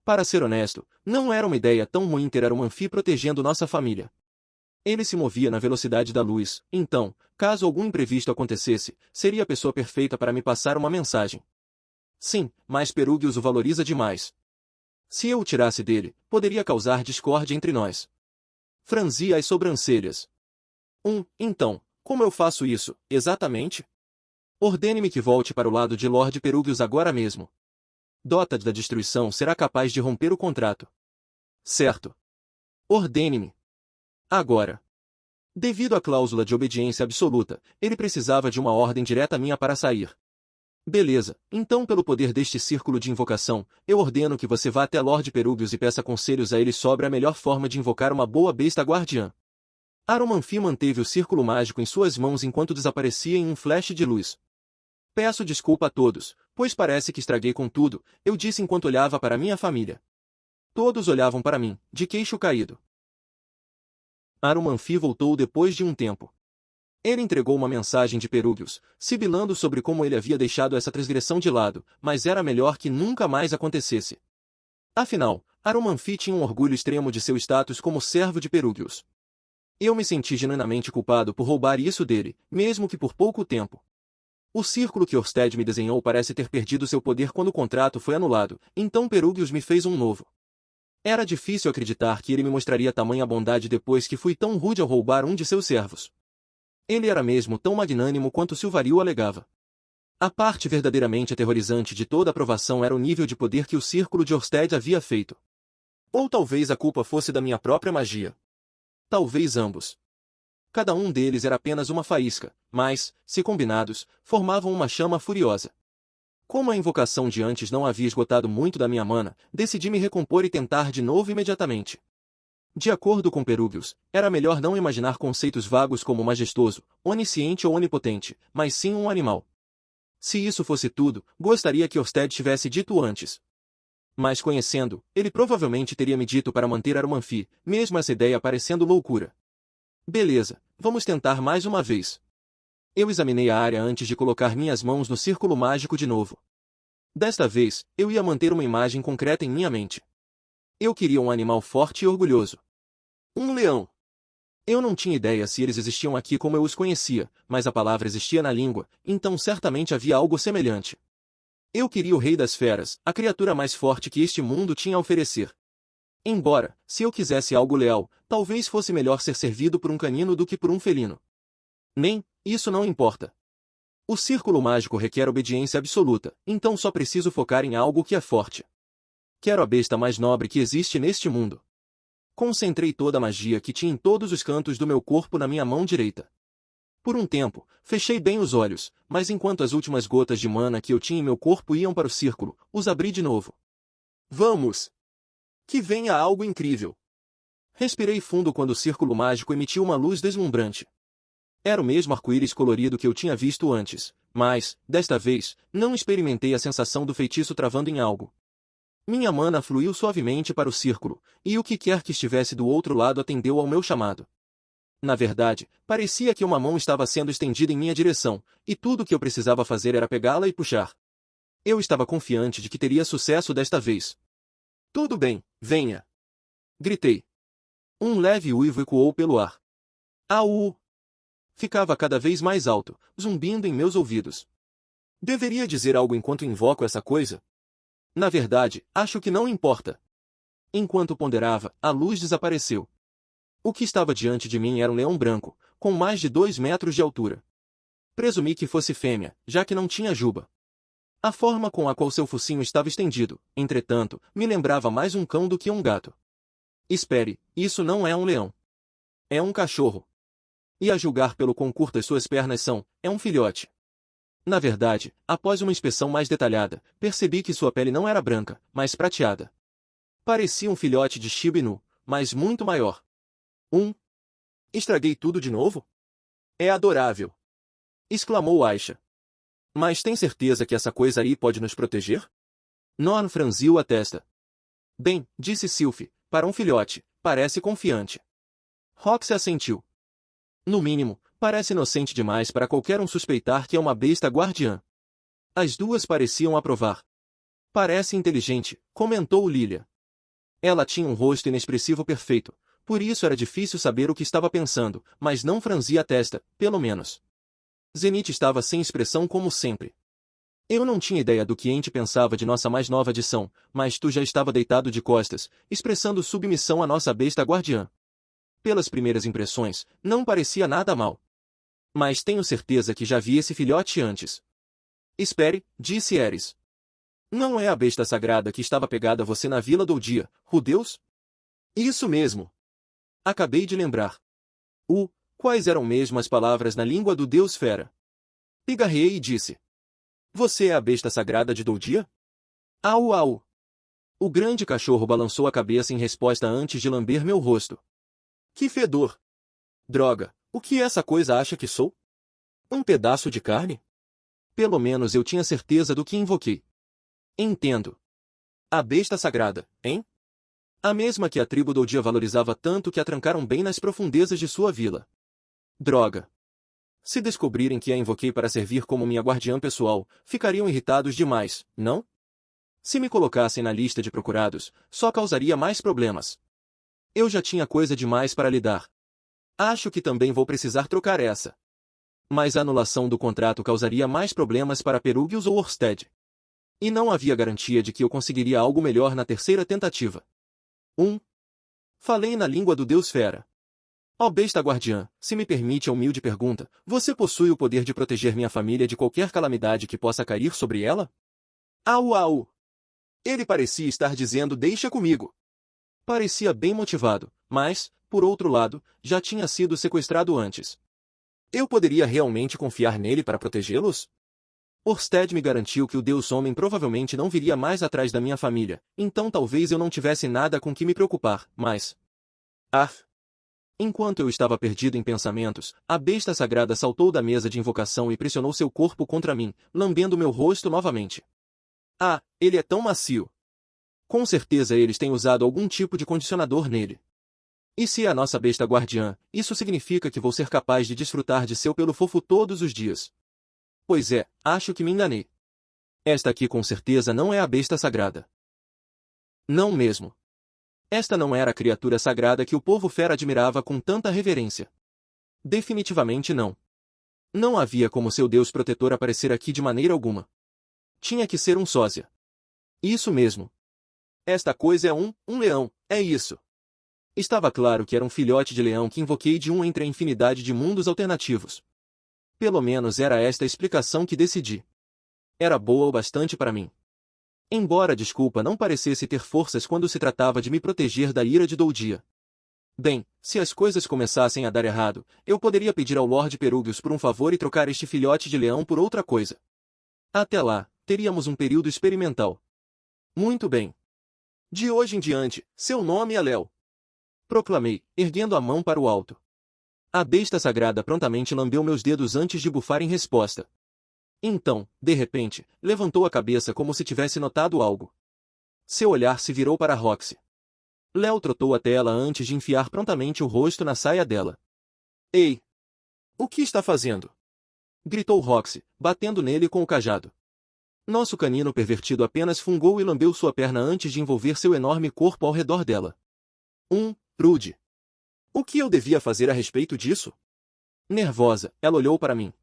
A: Para ser honesto, não era uma ideia tão ruim ter Arumanfi protegendo nossa família. Ele se movia na velocidade da luz, então, caso algum imprevisto acontecesse, seria a pessoa perfeita para me passar uma mensagem. Sim, mas Perugius o valoriza demais. Se eu o tirasse dele, poderia causar discórdia entre nós. Franzi as sobrancelhas. Então, como eu faço isso, exatamente? Ordene-me que volte para o lado de Lord Perugius agora mesmo. Dotad da destruição será capaz de romper o contrato. Certo. Ordene-me. Agora, devido à cláusula de obediência absoluta, ele precisava de uma ordem direta minha para sair. Beleza, então pelo poder deste círculo de invocação, eu ordeno que você vá até Lord Perúbios e peça conselhos a ele sobre a melhor forma de invocar uma boa besta guardiã. Aromanfi manteve o círculo mágico em suas mãos enquanto desaparecia em um flash de luz. Peço desculpa a todos, pois parece que estraguei com tudo, eu disse enquanto olhava para minha família. Todos olhavam para mim, de queixo caído. Aromanfi voltou depois de um tempo. Ele entregou uma mensagem de Perúbios, sibilando sobre como ele havia deixado essa transgressão de lado, mas era melhor que nunca mais acontecesse. Afinal, Aromanfi tinha um orgulho extremo de seu status como servo de Perúbios. Eu me senti genuinamente culpado por roubar isso dele, mesmo que por pouco tempo. O círculo que Orsted me desenhou parece ter perdido seu poder quando o contrato foi anulado, então Perúbios me fez um novo. Era difícil acreditar que ele me mostraria tamanha bondade depois que fui tão rude ao roubar um de seus servos. Ele era mesmo tão magnânimo quanto Silvaril alegava. A parte verdadeiramente aterrorizante de toda a provação era o nível de poder que o círculo de Orsted havia feito. Ou talvez a culpa fosse da minha própria magia. Talvez ambos. Cada um deles era apenas uma faísca, mas, se combinados, formavam uma chama furiosa. Como a invocação de antes não havia esgotado muito da minha mana, decidi me recompor e tentar de novo imediatamente. De acordo com Perúbios, era melhor não imaginar conceitos vagos como majestoso, onisciente ou onipotente, mas sim um animal. Se isso fosse tudo, gostaria que Orsted tivesse dito antes. Mas conhecendo, ele provavelmente teria me dito para manter Aromanfi, mesmo essa ideia parecendo loucura. Beleza, vamos tentar mais uma vez. Eu examinei a área antes de colocar minhas mãos no círculo mágico de novo. Desta vez, eu ia manter uma imagem concreta em minha mente. Eu queria um animal forte e orgulhoso. Um leão. Eu não tinha ideia se eles existiam aqui como eu os conhecia, mas a palavra existia na língua, então certamente havia algo semelhante. Eu queria o rei das feras, a criatura mais forte que este mundo tinha a oferecer. Embora, se eu quisesse algo leal, talvez fosse melhor ser servido por um canino do que por um felino. Nem, isso não importa. O círculo mágico requer obediência absoluta, então só preciso focar em algo que é forte. Quero a besta mais nobre que existe neste mundo. Concentrei toda a magia que tinha em todos os cantos do meu corpo na minha mão direita. Por um tempo, fechei bem os olhos, mas enquanto as últimas gotas de mana que eu tinha em meu corpo iam para o círculo, os abri de novo. Vamos! Que venha algo incrível! Respirei fundo quando o círculo mágico emitiu uma luz deslumbrante. Era o mesmo arco-íris colorido que eu tinha visto antes, mas, desta vez, não experimentei a sensação do feitiço travando em algo. Minha mana fluiu suavemente para o círculo, e o que quer que estivesse do outro lado atendeu ao meu chamado. Na verdade, parecia que uma mão estava sendo estendida em minha direção, e tudo o que eu precisava fazer era pegá-la e puxar. Eu estava confiante de que teria sucesso desta vez. Tudo bem, venha! Gritei. Um leve uivo ecoou pelo ar. Au! Ficava cada vez mais alto, zumbindo em meus ouvidos. Deveria dizer algo enquanto invoco essa coisa? Na verdade, acho que não importa. Enquanto ponderava, a luz desapareceu. O que estava diante de mim era um leão branco, com mais de 2 metros de altura. Presumi que fosse fêmea, já que não tinha juba. A forma com a qual seu focinho estava estendido, entretanto, me lembrava mais um cão do que um gato. Espere, isso não é um leão. É um cachorro. E a julgar pelo quão curtas suas pernas são, é um filhote. Na verdade, após uma inspeção mais detalhada, percebi que sua pele não era branca, mas prateada. Parecia um filhote de Shiba Inu, mas muito maior. Estraguei tudo de novo? É adorável! Exclamou Aisha. Mas tem certeza que essa coisa aí pode nos proteger? Norn franziu a testa. Bem, disse Sylphie, para um filhote, parece confiante. Roxy assentiu. No mínimo, parece inocente demais para qualquer um suspeitar que é uma besta guardiã. As duas pareciam aprovar. Parece inteligente, comentou Lilia. Ela tinha um rosto inexpressivo perfeito, por isso era difícil saber o que estava pensando, mas não franzia a testa, pelo menos. Zenith estava sem expressão como sempre. Eu não tinha ideia do que Ente pensava de nossa mais nova adição, mas tu já estava deitado de costas, expressando submissão à nossa besta guardiã. Pelas primeiras impressões, não parecia nada mal. Mas tenho certeza que já vi esse filhote antes. Espere, disse Eris. Não é a besta sagrada que estava pegada a você na Vila do Dia, Rudeus? Isso mesmo. Acabei de lembrar. Quais eram mesmo as palavras na língua do deus fera? Pigarreei e disse. Você é a besta sagrada de Doudia? Au au! O grande cachorro balançou a cabeça em resposta antes de lamber meu rosto. Que fedor! Droga, o que essa coisa acha que sou? Um pedaço de carne? Pelo menos eu tinha certeza do que invoquei. Entendo. A besta sagrada, hein? A mesma que a tribo Doudia valorizava tanto que a trancaram bem nas profundezas de sua vila. Droga! Se descobrirem que a invoquei para servir como minha guardiã pessoal, ficariam irritados demais, não? Se me colocassem na lista de procurados, só causaria mais problemas. Eu já tinha coisa demais para lidar. Acho que também vou precisar trocar essa. Mas a anulação do contrato causaria mais problemas para Perugius ou Orsted. E não havia garantia de que eu conseguiria algo melhor na terceira tentativa. Falei na língua do deus fera. Ó besta guardiã, se me permite a humilde pergunta, você possui o poder de proteger minha família de qualquer calamidade que possa cair sobre ela? Au au! Ele parecia estar dizendo deixa comigo. Parecia bem motivado, mas, por outro lado, já tinha sido sequestrado antes. Eu poderia realmente confiar nele para protegê-los? Orsted me garantiu que o Deus Homem provavelmente não viria mais atrás da minha família, então talvez eu não tivesse nada com que me preocupar, mas... Enquanto eu estava perdido em pensamentos, a besta sagrada saltou da mesa de invocação e pressionou seu corpo contra mim, lambendo meu rosto novamente. Ele é tão macio. Com certeza eles têm usado algum tipo de condicionador nele. E se é a nossa besta guardiã, isso significa que vou ser capaz de desfrutar de seu pelo fofo todos os dias. Pois é, acho que me enganei. Esta aqui com certeza não é a besta sagrada. Não mesmo. Esta não era a criatura sagrada que o povo fera admirava com tanta reverência. Definitivamente não. Não havia como seu deus protetor aparecer aqui de maneira alguma. Tinha que ser um sósia. Isso mesmo. Esta coisa é um leão, é isso. Estava claro que era um filhote de leão que invoquei de um entre a infinidade de mundos alternativos. Pelo menos era esta a explicação que decidi. Era boa o bastante para mim. Embora a desculpa não parecesse ter forças quando se tratava de me proteger da ira de Doudia. Bem, se as coisas começassem a dar errado, eu poderia pedir ao Lord Perugius por um favor e trocar este filhote de leão por outra coisa. Até lá, teríamos um período experimental. Muito bem. De hoje em diante, seu nome é Léo. Proclamei, erguendo a mão para o alto. A besta sagrada prontamente lambeu meus dedos antes de bufar em resposta. Então, de repente, levantou a cabeça como se tivesse notado algo. Seu olhar se virou para Roxy. Léo trotou até ela antes de enfiar prontamente o rosto na saia dela. Ei! O que está fazendo? Gritou Roxy, batendo nele com o cajado. Nosso canino pervertido apenas fungou e lambeu sua perna antes de envolver seu enorme corpo ao redor dela. Rude. O que eu devia fazer a respeito disso? Nervosa, ela olhou para mim.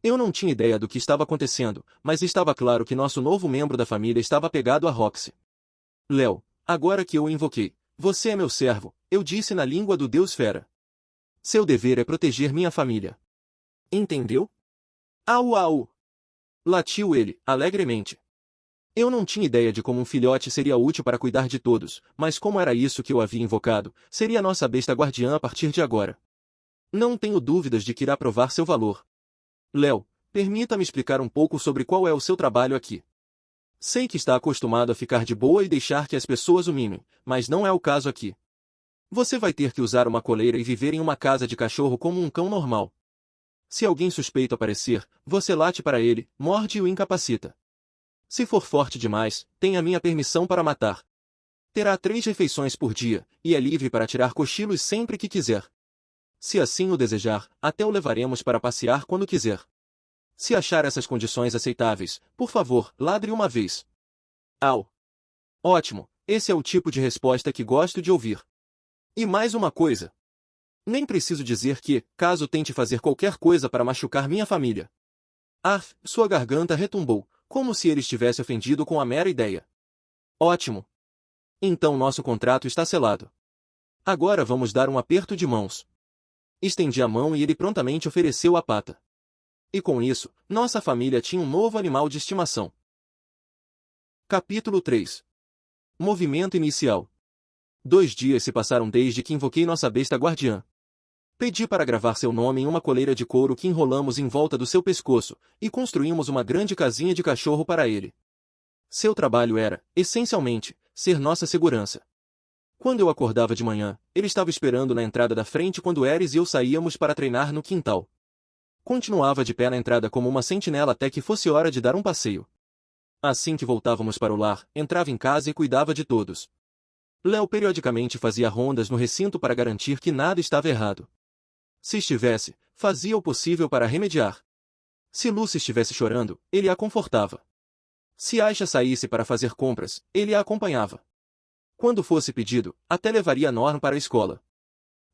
A: Eu não tinha ideia do que estava acontecendo, mas estava claro que nosso novo membro da família estava apegado a Roxy. Léo, agora que eu o invoquei, você é meu servo, eu disse na língua do deus fera. Seu dever é proteger minha família. Entendeu? Au au! Latiu ele, alegremente. Eu não tinha ideia de como um filhote seria útil para cuidar de todos, mas como era isso que eu havia invocado, seria nossa besta guardiã a partir de agora. Não tenho dúvidas de que irá provar seu valor. Léo, permita-me explicar um pouco sobre qual é o seu trabalho aqui. Sei que está acostumado a ficar de boa e deixar que as pessoas o mimem, mas não é o caso aqui. Você vai ter que usar uma coleira e viver em uma casa de cachorro como um cão normal. Se alguém suspeito aparecer, você late para ele, morde e o incapacita. Se for forte demais, tem a minha permissão para matar. Terá 3 refeições por dia, e é livre para tirar cochilos sempre que quiser. Se assim o desejar, até o levaremos para passear quando quiser. Se achar essas condições aceitáveis, por favor, ladre uma vez. Au! Ótimo, esse é o tipo de resposta que gosto de ouvir. E mais uma coisa. Nem preciso dizer que, caso tente fazer qualquer coisa para machucar minha família. Sua garganta retumbou, como se ele estivesse ofendido com a mera ideia. Ótimo. Então nosso contrato está selado. Agora vamos dar um aperto de mãos. Estendi a mão e ele prontamente ofereceu a pata. E com isso, nossa família tinha um novo animal de estimação. Capítulo 3. Movimento inicial. 2 dias se passaram desde que invoquei nossa besta guardiã. Pedi para gravar seu nome em uma coleira de couro que enrolamos em volta do seu pescoço, e construímos uma grande casinha de cachorro para ele. Seu trabalho era, essencialmente, ser nossa segurança. Quando eu acordava de manhã, ele estava esperando na entrada da frente quando Ares e eu saíamos para treinar no quintal. Continuava de pé na entrada como uma sentinela até que fosse hora de dar um passeio. Assim que voltávamos para o lar, entrava em casa e cuidava de todos. Léo periodicamente fazia rondas no recinto para garantir que nada estava errado. Se estivesse, fazia o possível para remediar. Se Lucy estivesse chorando, ele a confortava. Se Aisha saísse para fazer compras, ele a acompanhava. Quando fosse pedido, até levaria Norm para a escola.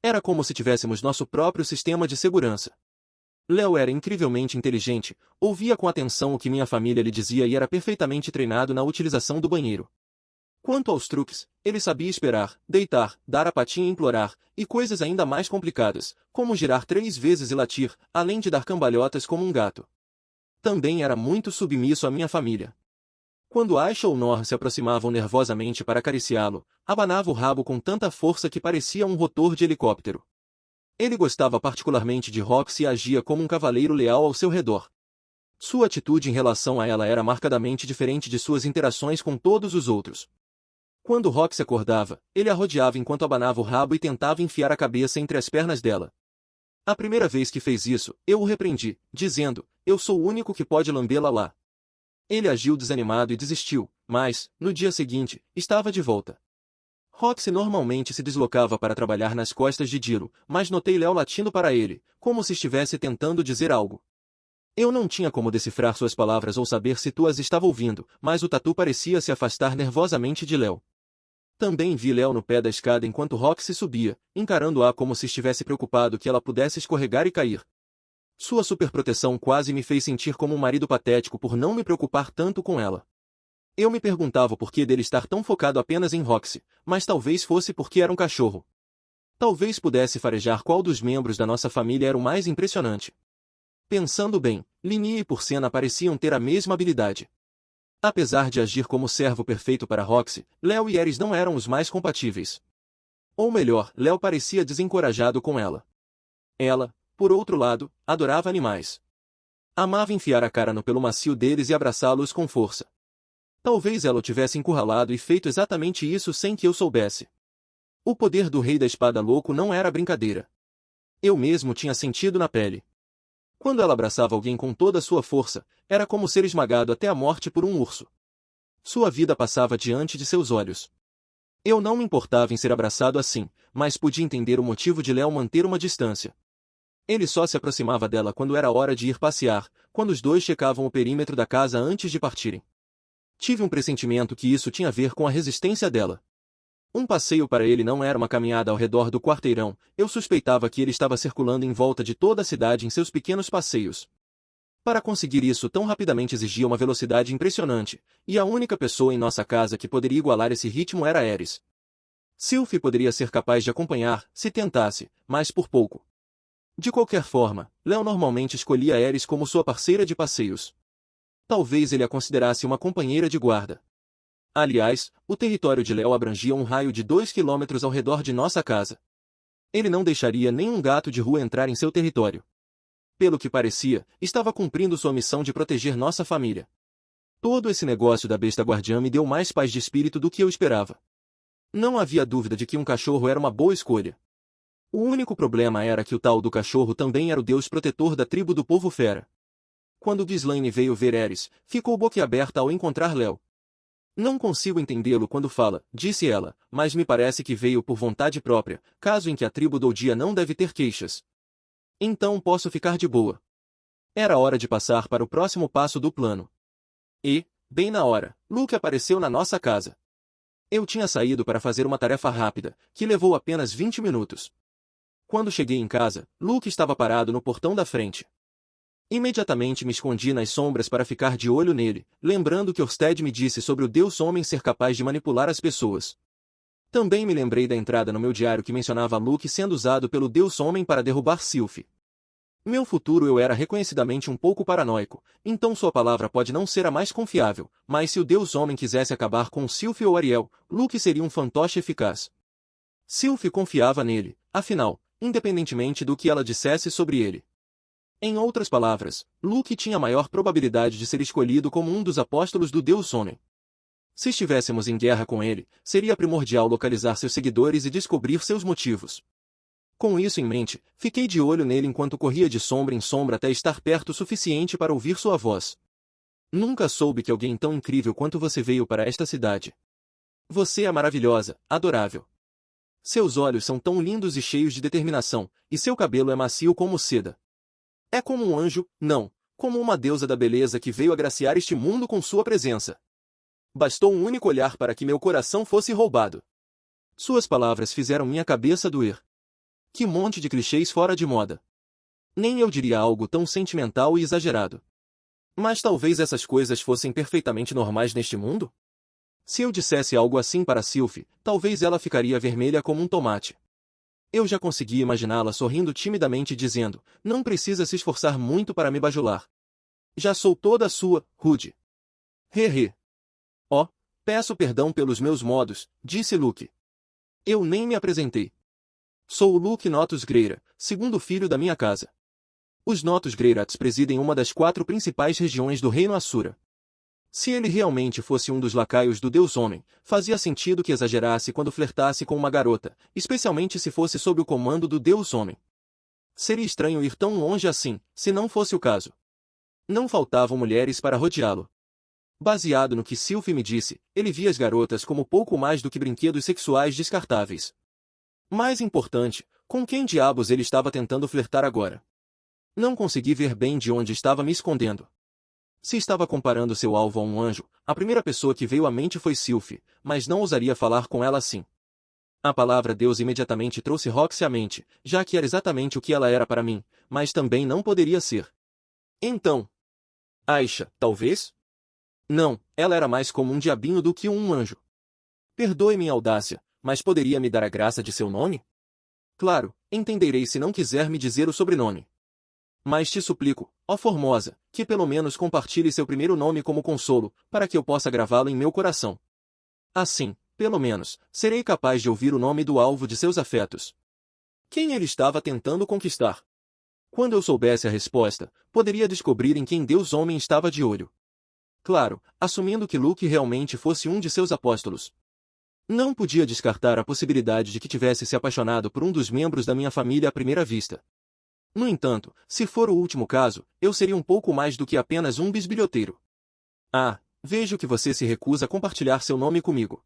A: Era como se tivéssemos nosso próprio sistema de segurança. Léo era incrivelmente inteligente, ouvia com atenção o que minha família lhe dizia e era perfeitamente treinado na utilização do banheiro. Quanto aos truques, ele sabia esperar, deitar, dar a patinha e implorar, e coisas ainda mais complicadas, como girar 3 vezes e latir, além de dar cambalhotas como um gato. Também era muito submisso à minha família. Quando Aisha ou Norm se aproximavam nervosamente para acariciá-lo, abanava o rabo com tanta força que parecia um rotor de helicóptero. Ele gostava particularmente de Roxy e agia como um cavaleiro leal ao seu redor. Sua atitude em relação a ela era marcadamente diferente de suas interações com todos os outros. Quando Roxy acordava, ele a rodeava enquanto abanava o rabo e tentava enfiar a cabeça entre as pernas dela. A primeira vez que fez isso, eu o repreendi, dizendo, eu sou o único que pode lambê-la lá. Ele agiu desanimado e desistiu, mas, no dia seguinte, estava de volta. Roxy normalmente se deslocava para trabalhar nas costas de Dilo, mas notei Léo latindo para ele, como se estivesse tentando dizer algo. Eu não tinha como decifrar suas palavras ou saber se tu as estava ouvindo, mas o tatu parecia se afastar nervosamente de Léo. Também vi Léo no pé da escada enquanto Roxy subia, encarando-a como se estivesse preocupado que ela pudesse escorregar e cair. Sua superproteção quase me fez sentir como um marido patético por não me preocupar tanto com ela. Eu me perguntava o porquê dele estar tão focado apenas em Roxy, mas talvez fosse porque era um cachorro. Talvez pudesse farejar qual dos membros da nossa família era o mais impressionante. Pensando bem, Linnie e Porcena pareciam ter a mesma habilidade. Apesar de agir como servo perfeito para Roxy, Léo e Ares não eram os mais compatíveis. Ou melhor, Léo parecia desencorajado com ela. Ela, por outro lado, adorava animais. Amava enfiar a cara no pelo macio deles e abraçá-los com força. Talvez ela o tivesse encurralado e feito exatamente isso sem que eu soubesse. O poder do Rei da Espada Louco não era brincadeira. Eu mesmo tinha sentido na pele. Quando ela abraçava alguém com toda a sua força, era como ser esmagado até a morte por um urso. Sua vida passava diante de seus olhos. Eu não me importava em ser abraçado assim, mas podia entender o motivo de Léo manter uma distância. Ele só se aproximava dela quando era hora de ir passear, quando os dois checavam o perímetro da casa antes de partirem. Tive um pressentimento que isso tinha a ver com a resistência dela. Um passeio para ele não era uma caminhada ao redor do quarteirão, eu suspeitava que ele estava circulando em volta de toda a cidade em seus pequenos passeios. Para conseguir isso tão rapidamente exigia uma velocidade impressionante, e a única pessoa em nossa casa que poderia igualar esse ritmo era Ares. Sylphie poderia ser capaz de acompanhar, se tentasse, mas por pouco. De qualquer forma, Léo normalmente escolhia Ares como sua parceira de passeios. Talvez ele a considerasse uma companheira de guarda. Aliás, o território de Léo abrangia um raio de 2 quilômetros ao redor de nossa casa. Ele não deixaria nenhum gato de rua entrar em seu território. Pelo que parecia, estava cumprindo sua missão de proteger nossa família. Todo esse negócio da besta guardiã me deu mais paz de espírito do que eu esperava. Não havia dúvida de que um cachorro era uma boa escolha. O único problema era que o tal do cachorro também era o deus protetor da tribo do povo fera. Quando Ghislaine veio ver Ares, ficou boquiaberta ao encontrar Léo. Não consigo entendê-lo quando fala, disse ela, mas me parece que veio por vontade própria, caso em que a tribo Doudia não deve ter queixas. Então posso ficar de boa. Era hora de passar para o próximo passo do plano. E, bem na hora, Luke apareceu na nossa casa. Eu tinha saído para fazer uma tarefa rápida, que levou apenas 20 minutos. Quando cheguei em casa, Luke estava parado no portão da frente. Imediatamente me escondi nas sombras para ficar de olho nele, lembrando que Orsted me disse sobre o Deus-Homem ser capaz de manipular as pessoas. Também me lembrei da entrada no meu diário que mencionava Luke sendo usado pelo Deus-Homem para derrubar Sylphie. Meu futuro eu era reconhecidamente um pouco paranoico, então sua palavra pode não ser a mais confiável, mas se o Deus-Homem quisesse acabar com Sylphie ou Ariel, Luke seria um fantoche eficaz. Sylvie confiava nele, afinal, independentemente do que ela dissesse sobre ele. Em outras palavras, Luke tinha maior probabilidade de ser escolhido como um dos apóstolos do Deus Homem. Se estivéssemos em guerra com ele, seria primordial localizar seus seguidores e descobrir seus motivos. Com isso em mente, fiquei de olho nele enquanto corria de sombra em sombra até estar perto o suficiente para ouvir sua voz. Nunca soube que alguém tão incrível quanto você veio para esta cidade. Você é maravilhosa, adorável. Seus olhos são tão lindos e cheios de determinação, e seu cabelo é macio como seda. É como um anjo, não, como uma deusa da beleza que veio agraciar este mundo com sua presença. Bastou um único olhar para que meu coração fosse roubado. Suas palavras fizeram minha cabeça doer. Que monte de clichês fora de moda. Nem eu diria algo tão sentimental e exagerado. Mas talvez essas coisas fossem perfeitamente normais neste mundo? Se eu dissesse algo assim para Sylvie, talvez ela ficaria vermelha como um tomate. Eu já conseguia imaginá-la sorrindo timidamente e dizendo, não precisa se esforçar muito para me bajular. Já sou toda sua, Rude. Hehe. Oh, peço perdão pelos meus modos, disse Luke. Eu nem me apresentei. Sou o Luke Notus Greira, segundo filho da minha casa. Os Notus Greirats presidem uma das 4 principais regiões do Reino Assura. Se ele realmente fosse um dos lacaios do Deus Homem, fazia sentido que exagerasse quando flertasse com uma garota, especialmente se fosse sob o comando do Deus Homem. Seria estranho ir tão longe assim, se não fosse o caso. Não faltavam mulheres para rodeá-lo. Baseado no que Sylvie me disse, ele via as garotas como pouco mais do que brinquedos sexuais descartáveis. Mais importante, com quem diabos ele estava tentando flertar agora? Não consegui ver bem de onde estava me escondendo. Se estava comparando seu alvo a um anjo, a primeira pessoa que veio à mente foi Sylvie, mas não ousaria falar com ela assim. A palavra Deus imediatamente trouxe Roxy à mente, já que era exatamente o que ela era para mim, mas também não poderia ser. Então, Aisha, talvez? Não, ela era mais como um diabinho do que um anjo. Perdoe minha audácia, mas poderia me dar a graça de seu nome? Claro, entenderei se não quiser me dizer o sobrenome. Mas te suplico, ó Formosa, que pelo menos compartilhe seu primeiro nome como consolo, para que eu possa gravá-lo em meu coração. Assim, pelo menos, serei capaz de ouvir o nome do alvo de seus afetos. Quem ele estava tentando conquistar? Quando eu soubesse a resposta, poderia descobrir em quem Deus Homem estava de olho. Claro, assumindo que Luke realmente fosse um de seus apóstolos. Não podia descartar a possibilidade de que tivesse se apaixonado por um dos membros da minha família à primeira vista. No entanto, se for o último caso, eu seria um pouco mais do que apenas um bisbilhoteiro. Ah, vejo que você se recusa a compartilhar seu nome comigo.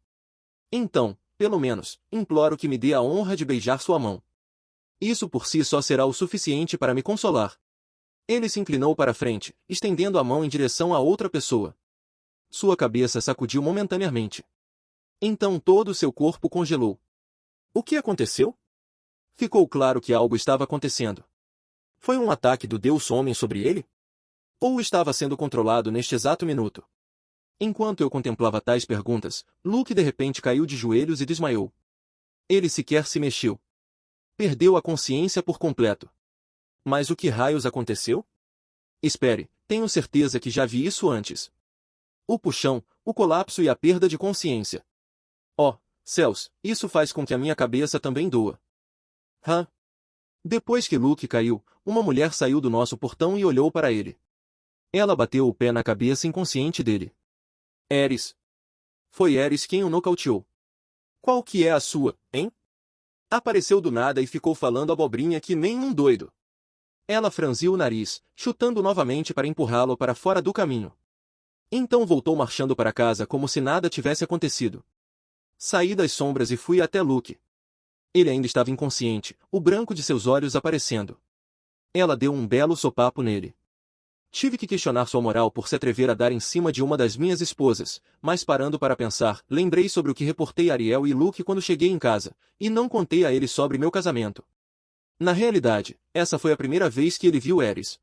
A: Então, pelo menos, imploro que me dê a honra de beijar sua mão. Isso por si só será o suficiente para me consolar. Ele se inclinou para frente, estendendo a mão em direção a outra pessoa. Sua cabeça sacudiu momentaneamente. Então todo o seu corpo congelou. O que aconteceu? Ficou claro que algo estava acontecendo. Foi um ataque do Deus Homem sobre ele? Ou estava sendo controlado neste exato minuto? Enquanto eu contemplava tais perguntas, Luke de repente caiu de joelhos e desmaiou. Ele sequer se mexeu. Perdeu a consciência por completo. Mas o que raios aconteceu? Espere, tenho certeza que já vi isso antes. O puxão, o colapso e a perda de consciência. Oh, céus, isso faz com que a minha cabeça também doa. Hã? Depois que Luke caiu, uma mulher saiu do nosso portão e olhou para ele. Ela bateu o pé na cabeça inconsciente dele. Eris. Foi Eris quem o nocauteou. Qual que é a sua, hein? Apareceu do nada e ficou falando abobrinha que nem um doido. Ela franziu o nariz, chutando novamente para empurrá-lo para fora do caminho. Então voltou marchando para casa como se nada tivesse acontecido. Saí das sombras e fui até Luke. Ele ainda estava inconsciente, o branco de seus olhos aparecendo. Ela deu um belo sopapo nele. Tive que questionar sua moral por se atrever a dar em cima de uma das minhas esposas, mas parando para pensar, lembrei sobre o que reportei a Ariel e Luke quando cheguei em casa, e não contei a eles sobre meu casamento. Na realidade, essa foi a primeira vez que ele viu Eris.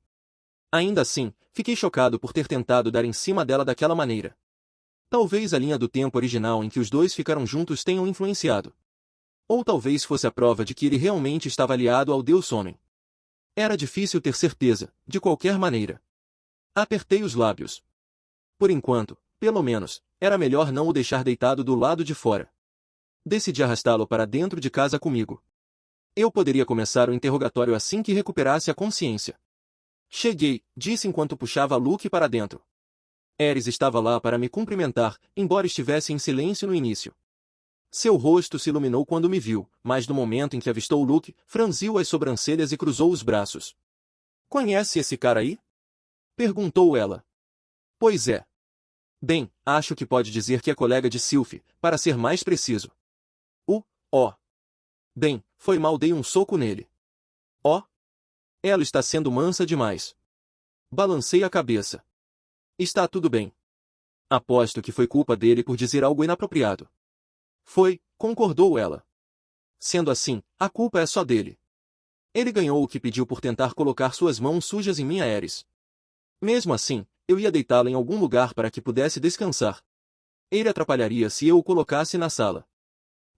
A: Ainda assim, fiquei chocado por ter tentado dar em cima dela daquela maneira. Talvez a linha do tempo original em que os dois ficaram juntos tenham influenciado. Ou talvez fosse a prova de que ele realmente estava aliado ao Deus Homem. Era difícil ter certeza, de qualquer maneira. Apertei os lábios. Por enquanto, pelo menos, era melhor não o deixar deitado do lado de fora. Decidi arrastá-lo para dentro de casa comigo. Eu poderia começar o interrogatório assim que recuperasse a consciência. Cheguei, disse enquanto puxava Luke para dentro. Ares estava lá para me cumprimentar, embora estivesse em silêncio no início. Seu rosto se iluminou quando me viu, mas no momento em que avistou Luke, franziu as sobrancelhas e cruzou os braços. "Conhece esse cara aí?" perguntou ela. "Pois é. Bem, acho que pode dizer que é colega de Sylphie, para ser mais preciso." Ó. Bem, foi mal, dei um soco nele. Ó. Ela está sendo mansa demais. Balancei a cabeça. Está tudo bem. Aposto que foi culpa dele por dizer algo inapropriado. Foi, concordou ela. Sendo assim, a culpa é só dele. Ele ganhou o que pediu por tentar colocar suas mãos sujas em minha Ares. Mesmo assim, eu ia deitá-la em algum lugar para que pudesse descansar. Ele atrapalharia se eu o colocasse na sala.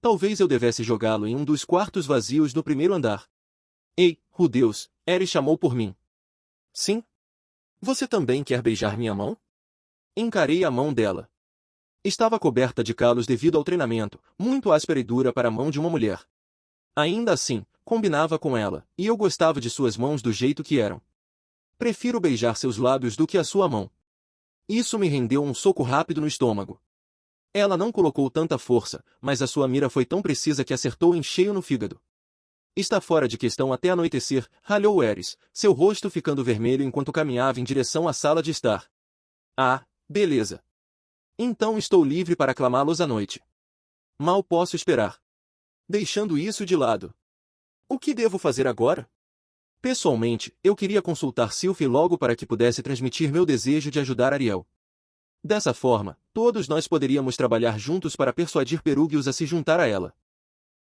A: Talvez eu devesse jogá-lo em um dos quartos vazios no primeiro andar. Ei, Deus, Ares chamou por mim. Sim? Você também quer beijar minha mão? Encarei a mão dela. Estava coberta de calos devido ao treinamento, muito áspera e dura para a mão de uma mulher. Ainda assim, combinava com ela, e eu gostava de suas mãos do jeito que eram. Prefiro beijar seus lábios do que a sua mão. Isso me rendeu um soco rápido no estômago. Ela não colocou tanta força, mas a sua mira foi tão precisa que acertou em cheio no fígado. Está fora de questão até anoitecer, ralhou Ares, seu rosto ficando vermelho enquanto caminhava em direção à sala de estar. Ah, beleza. Então estou livre para aclamá-los à noite. Mal posso esperar. Deixando isso de lado. O que devo fazer agora? Pessoalmente, eu queria consultar Sylphie logo para que pudesse transmitir meu desejo de ajudar Ariel. Dessa forma, todos nós poderíamos trabalhar juntos para persuadir Perugius a se juntar a ela.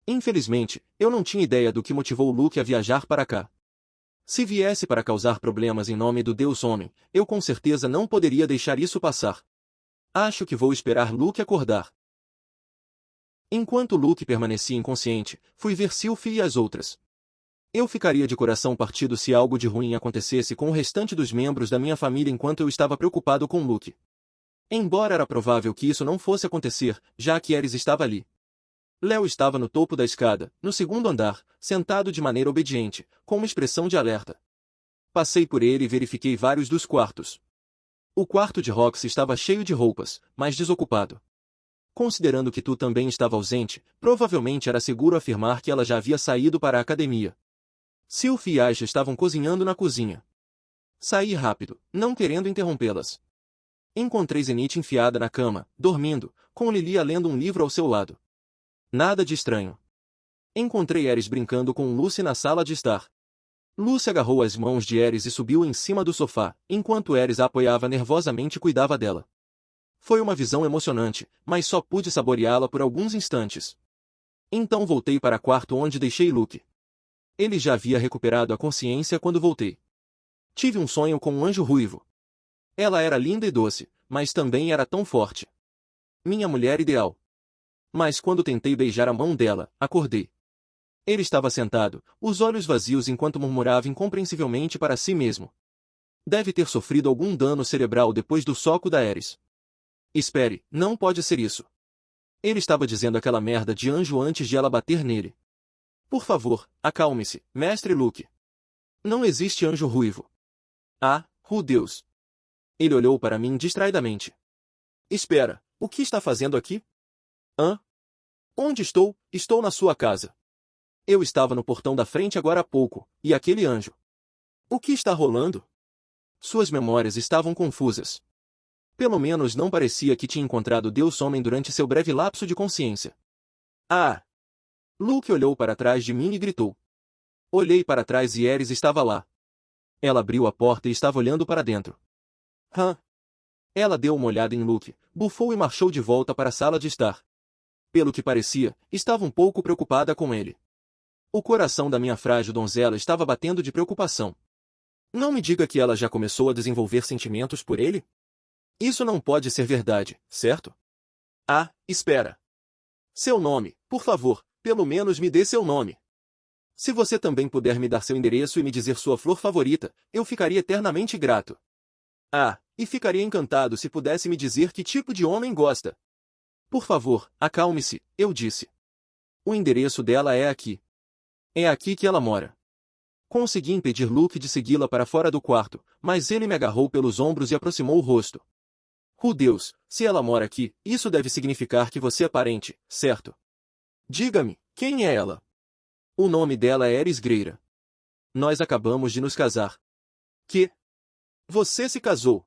A: Infelizmente, eu não tinha ideia do que motivou Luke a viajar para cá. Se viesse para causar problemas em nome do Deus Homem, eu com certeza não poderia deixar isso passar. Acho que vou esperar Luke acordar. Enquanto Luke permanecia inconsciente, fui ver Sylphie e as outras. Eu ficaria de coração partido se algo de ruim acontecesse com o restante dos membros da minha família enquanto eu estava preocupado com Luke. Embora era provável que isso não fosse acontecer, já que Ares estava ali. Léo estava no topo da escada, no segundo andar, sentado de maneira obediente, com uma expressão de alerta. Passei por ele e verifiquei vários dos quartos. O quarto de Roxy estava cheio de roupas, mas desocupado. Considerando que tu também estava ausente, provavelmente era seguro afirmar que ela já havia saído para a academia. Sylphie e Aisha estavam cozinhando na cozinha. Saí rápido, não querendo interrompê-las. Encontrei Zenith enfiada na cama, dormindo, com Lilia lendo um livro ao seu lado. Nada de estranho. Encontrei Ares brincando com Lucy na sala de estar. Lucy agarrou as mãos de Ares e subiu em cima do sofá, enquanto Ares a apoiava nervosamente e cuidava dela. Foi uma visão emocionante, mas só pude saboreá-la por alguns instantes. Então voltei para o quarto onde deixei Luke. Ele já havia recuperado a consciência quando voltei. Tive um sonho com um anjo ruivo. Ela era linda e doce, mas também era tão forte. Minha mulher ideal. Mas quando tentei beijar a mão dela, acordei. Ele estava sentado, os olhos vazios enquanto murmurava incompreensivelmente para si mesmo. Deve ter sofrido algum dano cerebral depois do soco da Ares. Espere, não pode ser isso. Ele estava dizendo aquela merda de anjo antes de ela bater nele. Por favor, acalme-se, mestre Luke. Não existe anjo ruivo. Ah, Deus. Ele olhou para mim distraidamente. Espera, o que está fazendo aqui? Hã? Onde estou? Estou na sua casa. Eu estava no portão da frente agora há pouco, e aquele anjo. O que está rolando? Suas memórias estavam confusas. Pelo menos não parecia que tinha encontrado Deus Homem durante seu breve lapso de consciência. Ah! Luke olhou para trás de mim e gritou. Olhei para trás e Ares estava lá. Ela abriu a porta e estava olhando para dentro. Hã? Ela deu uma olhada em Luke, bufou e marchou de volta para a sala de estar. Pelo que parecia, estava um pouco preocupada com ele. O coração da minha frágil donzela estava batendo de preocupação. Não me diga que ela já começou a desenvolver sentimentos por ele? Isso não pode ser verdade, certo? Ah, espera. Seu nome, por favor, pelo menos me dê seu nome. Se você também puder me dar seu endereço e me dizer sua flor favorita, eu ficaria eternamente grato. Ah, e ficaria encantado se pudesse me dizer que tipo de homem gosta. Por favor, acalme-se, eu disse. O endereço dela é aqui. É aqui que ela mora. Consegui impedir Luke de segui-la para fora do quarto, mas ele me agarrou pelos ombros e aproximou o rosto. Deus, se ela mora aqui, isso deve significar que você é parente, certo? Diga-me, quem é ela? O nome dela é Eris Greira. Nós acabamos de nos casar. Que? Você se casou?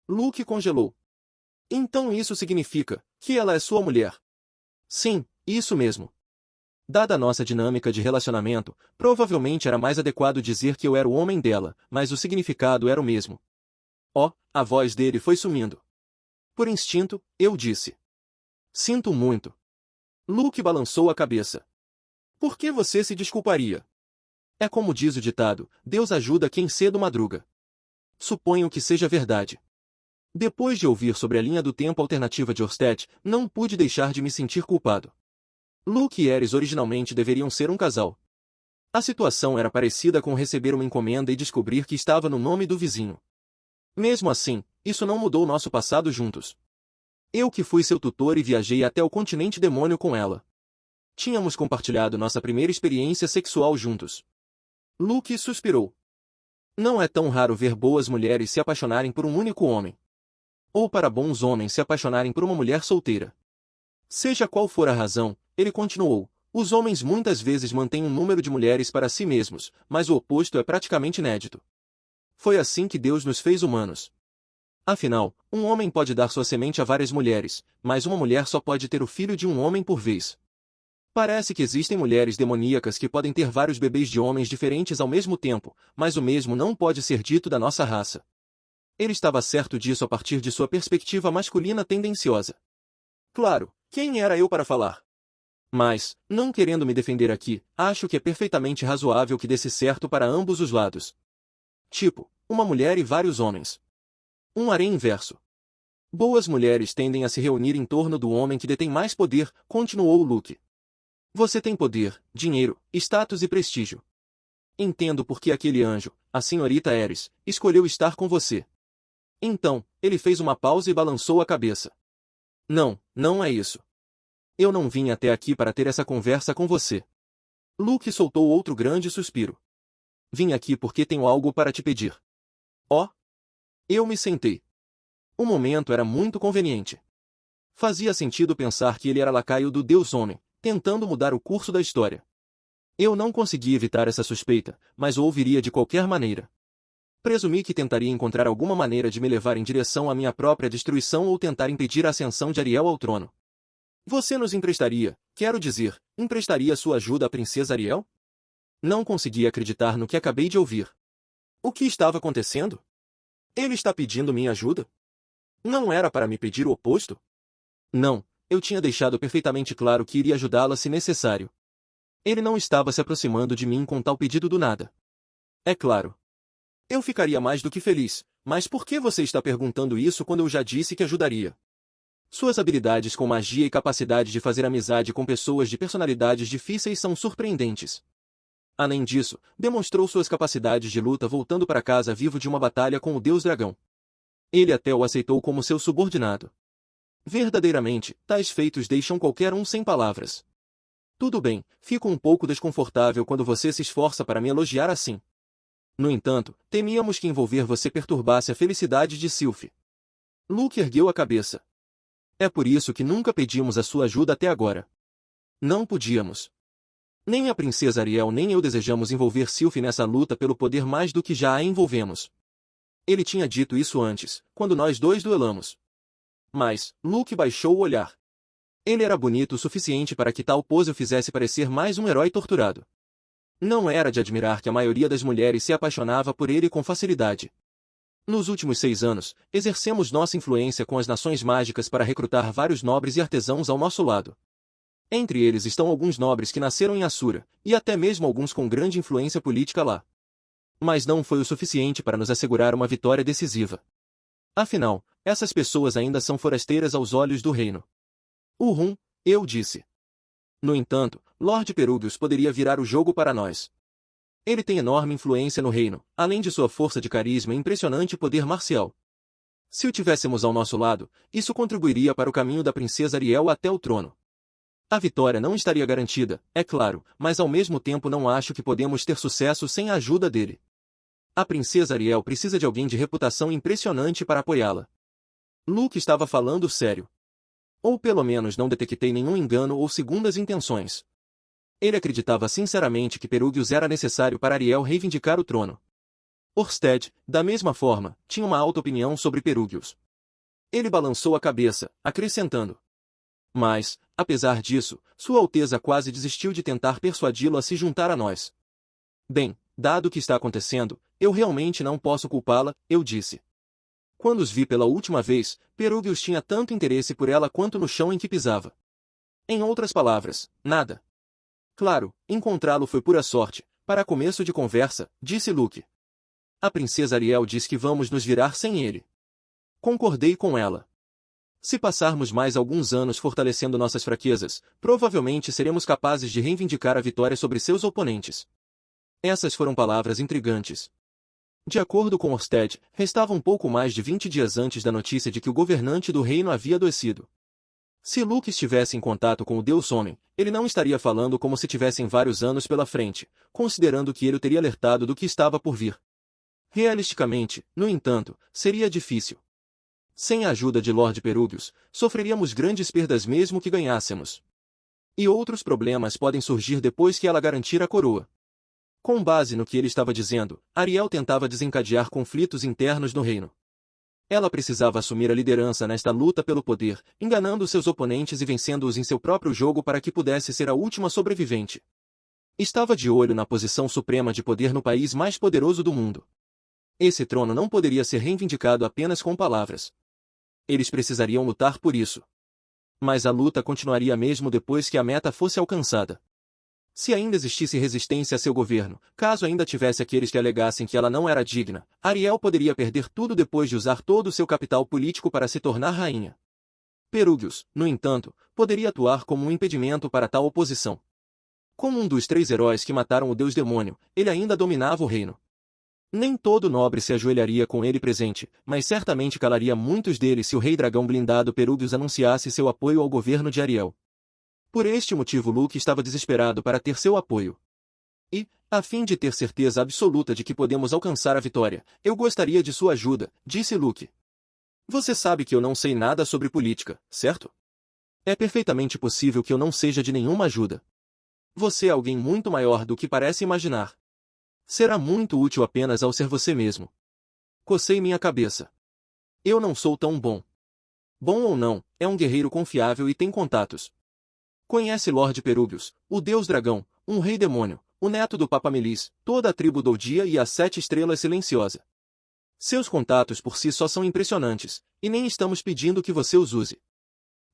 A: Luke congelou. Então isso significa que ela é sua mulher? Sim, isso mesmo. Dada a nossa dinâmica de relacionamento, provavelmente era mais adequado dizer que eu era o homem dela, mas o significado era o mesmo. A voz dele foi sumindo. Por instinto, eu disse. Sinto muito. Luke balançou a cabeça. Por que você se desculparia? É como diz o ditado, Deus ajuda quem cedo madruga. Suponho que seja verdade. Depois de ouvir sobre a linha do tempo alternativa de Orsted, não pude deixar de me sentir culpado. Luke e Eris originalmente deveriam ser um casal. A situação era parecida com receber uma encomenda e descobrir que estava no nome do vizinho. Mesmo assim, isso não mudou nosso passado juntos. Eu que fui seu tutor e viajei até o continente demônio com ela. Tínhamos compartilhado nossa primeira experiência sexual juntos. Luke suspirou. Não é tão raro ver boas mulheres se apaixonarem por um único homem. Ou para bons homens se apaixonarem por uma mulher solteira. Seja qual for a razão, ele continuou, os homens muitas vezes mantêm um número de mulheres para si mesmos, mas o oposto é praticamente inédito. Foi assim que Deus nos fez humanos. Afinal, um homem pode dar sua semente a várias mulheres, mas uma mulher só pode ter o filho de um homem por vez. Parece que existem mulheres demoníacas que podem ter vários bebês de homens diferentes ao mesmo tempo, mas o mesmo não pode ser dito da nossa raça. Ele estava certo disso a partir de sua perspectiva masculina tendenciosa. Claro, quem era eu para falar? Mas, não querendo me defender aqui, acho que é perfeitamente razoável que desse certo para ambos os lados. Tipo, uma mulher e vários homens. Um harém inverso. Boas mulheres tendem a se reunir em torno do homem que detém mais poder, continuou Luke. Você tem poder, dinheiro, status e prestígio. Entendo por que aquele anjo, a senhorita Eris, escolheu estar com você. Então, ele fez uma pausa e balançou a cabeça. Não, não é isso. Eu não vim até aqui para ter essa conversa com você. Luke soltou outro grande suspiro. Vim aqui porque tenho algo para te pedir. Eu me sentei. O momento era muito conveniente. Fazia sentido pensar que ele era lacaio do Deus Homem, tentando mudar o curso da história. Eu não consegui evitar essa suspeita, mas o ouviria de qualquer maneira. Presumi que tentaria encontrar alguma maneira de me levar em direção à minha própria destruição ou tentar impedir a ascensão de Ariel ao trono. Você nos emprestaria, quero dizer, emprestaria sua ajuda à princesa Ariel? Não consegui acreditar no que acabei de ouvir. O que estava acontecendo? Ele está pedindo minha ajuda? Não era para me pedir o oposto? Não, eu tinha deixado perfeitamente claro que iria ajudá-la se necessário. Ele não estava se aproximando de mim com tal pedido do nada. É claro. Eu ficaria mais do que feliz, mas por que você está perguntando isso quando eu já disse que ajudaria? Suas habilidades com magia e capacidade de fazer amizade com pessoas de personalidades difíceis são surpreendentes. Além disso, demonstrou suas capacidades de luta voltando para casa vivo de uma batalha com o Deus Dragão. Ele até o aceitou como seu subordinado. Verdadeiramente, tais feitos deixam qualquer um sem palavras. Tudo bem, fico um pouco desconfortável quando você se esforça para me elogiar assim. No entanto, temíamos que envolver você perturbasse a felicidade de Sylph. Luke ergueu a cabeça. É por isso que nunca pedimos a sua ajuda até agora. Não podíamos. Nem a princesa Ariel nem eu desejamos envolver Sylph nessa luta pelo poder mais do que já a envolvemos. Ele tinha dito isso antes, quando nós dois duelamos. Mas, Luke baixou o olhar. Ele era bonito o suficiente para que tal pose o fizesse parecer mais um herói torturado. Não era de admirar que a maioria das mulheres se apaixonava por ele com facilidade. Nos últimos 6 anos, exercemos nossa influência com as nações mágicas para recrutar vários nobres e artesãos ao nosso lado. Entre eles estão alguns nobres que nasceram em Assura, e até mesmo alguns com grande influência política lá. Mas não foi o suficiente para nos assegurar uma vitória decisiva. Afinal, essas pessoas ainda são forasteiras aos olhos do reino. Eu disse. No entanto, Lord Perugius poderia virar o jogo para nós. Ele tem enorme influência no reino, além de sua força de carisma e impressionante poder marcial. Se o tivéssemos ao nosso lado, isso contribuiria para o caminho da princesa Ariel até o trono. A vitória não estaria garantida, é claro, mas ao mesmo tempo não acho que podemos ter sucesso sem a ajuda dele. A princesa Ariel precisa de alguém de reputação impressionante para apoiá-la. Luke estava falando sério. Ou pelo menos não detectei nenhum engano ou segundas intenções. Ele acreditava sinceramente que Perugius era necessário para Ariel reivindicar o trono. Orsted, da mesma forma, tinha uma alta opinião sobre Perugius. Ele balançou a cabeça, acrescentando. Mas, apesar disso, Sua Alteza quase desistiu de tentar persuadi-lo a se juntar a nós. Bem, dado o que está acontecendo, eu realmente não posso culpá-la, eu disse. Quando os vi pela última vez, Perugius tinha tanto interesse por ela quanto no chão em que pisava. Em outras palavras, nada. Claro, encontrá-lo foi pura sorte, para começo de conversa, disse Luke. A princesa Ariel diz que vamos nos virar sem ele. Concordei com ela. Se passarmos mais alguns anos fortalecendo nossas fraquezas, provavelmente seremos capazes de reivindicar a vitória sobre seus oponentes. Essas foram palavras intrigantes. De acordo com Orsted, restava um pouco mais de 20 dias antes da notícia de que o governante do reino havia adoecido. Se Luke estivesse em contato com o Deus Homem, ele não estaria falando como se tivessem vários anos pela frente, considerando que ele o teria alertado do que estava por vir. Realisticamente, no entanto, seria difícil. Sem a ajuda de Lord Perugius, sofreríamos grandes perdas mesmo que ganhássemos. E outros problemas podem surgir depois que ela garantir a coroa. Com base no que ele estava dizendo, Ariel tentava desencadear conflitos internos no reino. Ela precisava assumir a liderança nesta luta pelo poder, enganando seus oponentes e vencendo-os em seu próprio jogo para que pudesse ser a última sobrevivente. Estava de olho na posição suprema de poder no país mais poderoso do mundo. Esse trono não poderia ser reivindicado apenas com palavras. Eles precisariam lutar por isso. Mas a luta continuaria mesmo depois que a meta fosse alcançada. Se ainda existisse resistência a seu governo, caso ainda tivesse aqueles que alegassem que ela não era digna, Ariel poderia perder tudo depois de usar todo o seu capital político para se tornar rainha. Perugius, no entanto, poderia atuar como um impedimento para tal oposição. Como um dos 3 heróis que mataram o deus demônio, ele ainda dominava o reino. Nem todo nobre se ajoelharia com ele presente, mas certamente calaria muitos deles se o rei dragão blindado Perugius anunciasse seu apoio ao governo de Ariel. Por este motivo Luke estava desesperado para ter seu apoio. E, a fim de ter certeza absoluta de que podemos alcançar a vitória, eu gostaria de sua ajuda, disse Luke. Você sabe que eu não sei nada sobre política, certo? É perfeitamente possível que eu não seja de nenhuma ajuda. Você é alguém muito maior do que parece imaginar. Será muito útil apenas ao ser você mesmo. Cocei minha cabeça. Eu não sou tão bom. Bom ou não, é um guerreiro confiável e tem contatos. Conhece Lord Perugius, o deus dragão, um rei demônio, o neto do Papa Melis, toda a tribo Doldia e as 7 estrelas silenciosa. Seus contatos por si só são impressionantes, e nem estamos pedindo que você os use.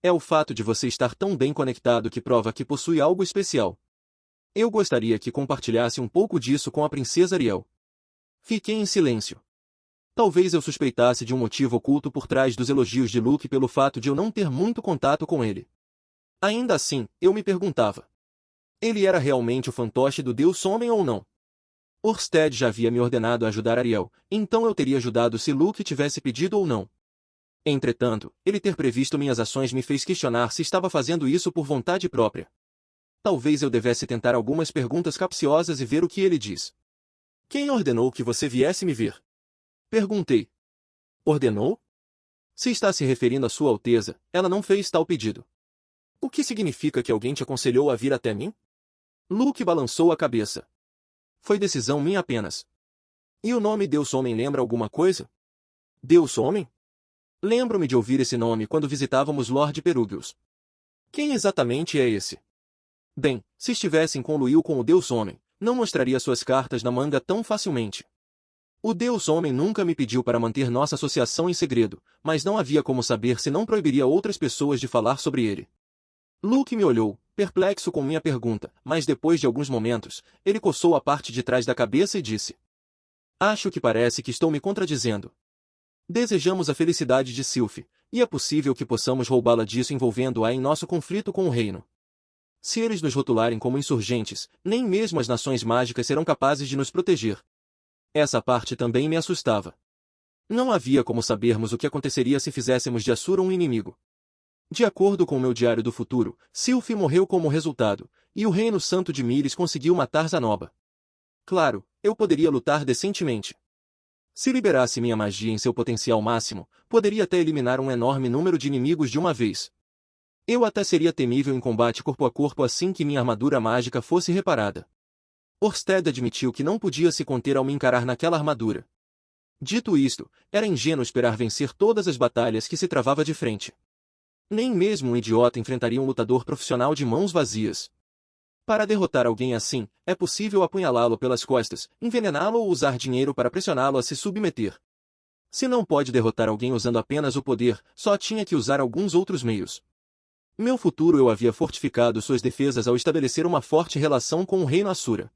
A: É o fato de você estar tão bem conectado que prova que possui algo especial. Eu gostaria que compartilhasse um pouco disso com a princesa Ariel. Fiquei em silêncio. Talvez eu suspeitasse de um motivo oculto por trás dos elogios de Luke pelo fato de eu não ter muito contato com ele. Ainda assim, eu me perguntava. Ele era realmente o fantoche do Deus Homem ou não? Orsted já havia me ordenado a ajudar Ariel, então eu teria ajudado se Luke tivesse pedido ou não. Entretanto, ele ter previsto minhas ações me fez questionar se estava fazendo isso por vontade própria. Talvez eu devesse tentar algumas perguntas capciosas e ver o que ele diz. Quem ordenou que você viesse me ver? Perguntei. Ordenou? Se está se referindo a Sua Alteza, ela não fez tal pedido. O que significa que alguém te aconselhou a vir até mim? Luke balançou a cabeça. Foi decisão minha apenas. E o nome Deus Homem lembra alguma coisa? Deus Homem? Lembro-me de ouvir esse nome quando visitávamos Lord Perugius. Quem exatamente é esse? Bem, se estivessem com Luil com o Deus Homem, não mostraria suas cartas na manga tão facilmente. O Deus Homem nunca me pediu para manter nossa associação em segredo, mas não havia como saber se não proibiria outras pessoas de falar sobre ele. Luke me olhou, perplexo com minha pergunta, mas depois de alguns momentos, ele coçou a parte de trás da cabeça e disse. Acho que parece que estou me contradizendo. Desejamos a felicidade de Sylph, e é possível que possamos roubá-la disso envolvendo-a em nosso conflito com o reino. Se eles nos rotularem como insurgentes, nem mesmo as nações mágicas serão capazes de nos proteger. Essa parte também me assustava. Não havia como sabermos o que aconteceria se fizéssemos de Assura um inimigo. De acordo com meu diário do futuro, Sylphie morreu como resultado, e o Reino Santo de Myris conseguiu matar Zanoba. Claro, eu poderia lutar decentemente. Se liberasse minha magia em seu potencial máximo, poderia até eliminar um enorme número de inimigos de uma vez. Eu até seria temível em combate corpo a corpo assim que minha armadura mágica fosse reparada. Orsted admitiu que não podia se conter ao me encarar naquela armadura. Dito isto, era ingênuo esperar vencer todas as batalhas que se travava de frente. Nem mesmo um idiota enfrentaria um lutador profissional de mãos vazias. Para derrotar alguém assim, é possível apunhalá-lo pelas costas, envenená-lo ou usar dinheiro para pressioná-lo a se submeter. Se não pode derrotar alguém usando apenas o poder, só tinha que usar alguns outros meios. Meu futuro eu havia fortificado suas defesas ao estabelecer uma forte relação com o reino Asura.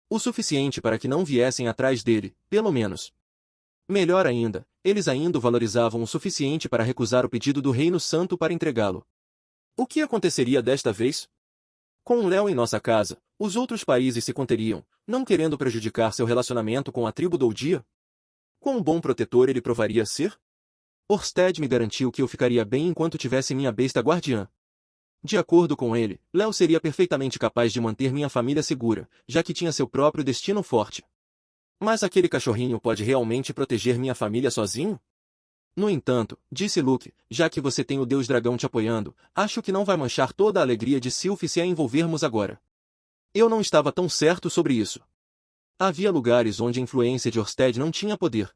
A: O suficiente para que não viessem atrás dele, pelo menos. Melhor ainda, eles ainda o valorizavam o suficiente para recusar o pedido do Reino Santo para entregá-lo. O que aconteceria desta vez? Com o Léo em nossa casa, os outros países se conteriam, não querendo prejudicar seu relacionamento com a tribo Doudia? Quão bom protetor ele provaria ser? Orsted me garantiu que eu ficaria bem enquanto tivesse minha besta guardiã. De acordo com ele, Léo seria perfeitamente capaz de manter minha família segura, já que tinha seu próprio destino forte. Mas aquele cachorrinho pode realmente proteger minha família sozinho? No entanto, disse Luke, já que você tem o Deus Dragão te apoiando, acho que não vai manchar toda a alegria de Sylphie se a envolvermos agora. Eu não estava tão certo sobre isso. Havia lugares onde a influência de Orsted não tinha poder.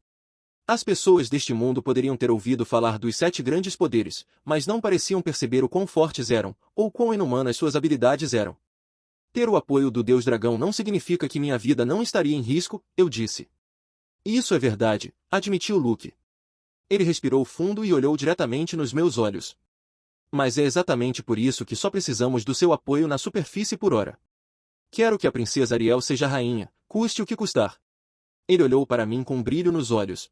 A: As pessoas deste mundo poderiam ter ouvido falar dos 7 grandes poderes, mas não pareciam perceber o quão fortes eram, ou quão inumanas suas habilidades eram. Ter o apoio do Deus Dragão não significa que minha vida não estaria em risco, eu disse. Isso é verdade, admitiu Luke. Ele respirou fundo e olhou diretamente nos meus olhos. Mas é exatamente por isso que só precisamos do seu apoio na superfície por hora. Quero que a princesa Ariel seja rainha, custe o que custar. Ele olhou para mim com um brilho nos olhos.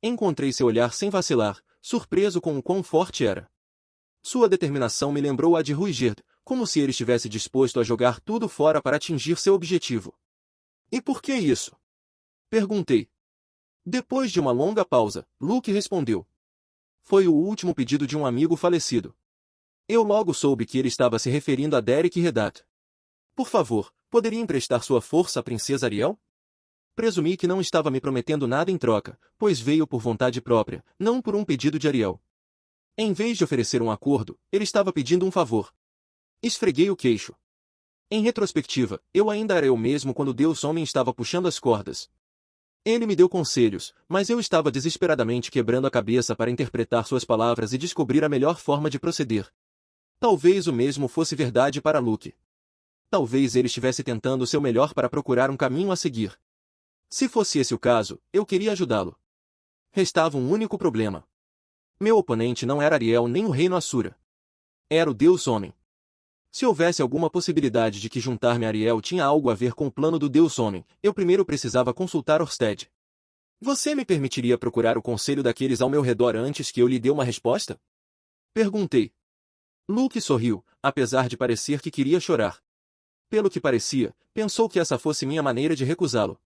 A: Encontrei seu olhar sem vacilar, surpreso com o quão forte era. Sua determinação me lembrou a de Ruigerd, como se ele estivesse disposto a jogar tudo fora para atingir seu objetivo. E por que isso? Perguntei. Depois de uma longa pausa, Luke respondeu. Foi o último pedido de um amigo falecido. Eu logo soube que ele estava se referindo a Derek Redat. Por favor, poderia emprestar sua força à princesa Ariel? Presumi que não estava me prometendo nada em troca, pois veio por vontade própria, não por um pedido de Ariel. Em vez de oferecer um acordo, ele estava pedindo um favor. Esfreguei o queixo. Em retrospectiva, eu ainda era eu mesmo quando Deus Homem estava puxando as cordas. Ele me deu conselhos, mas eu estava desesperadamente quebrando a cabeça para interpretar suas palavras e descobrir a melhor forma de proceder. Talvez o mesmo fosse verdade para Luke. Talvez ele estivesse tentando o seu melhor para procurar um caminho a seguir. Se fosse esse o caso, eu queria ajudá-lo. Restava um único problema. Meu oponente não era Ariel nem o Reino Asura. Era o Deus Homem. Se houvesse alguma possibilidade de que juntar-me a Ariel tinha algo a ver com o plano do Deus Homem, eu primeiro precisava consultar Orsted. Você me permitiria procurar o conselho daqueles ao meu redor antes que eu lhe dê uma resposta? Perguntei. Luke sorriu, apesar de parecer que queria chorar. Pelo que parecia, pensou que essa fosse minha maneira de recusá-lo.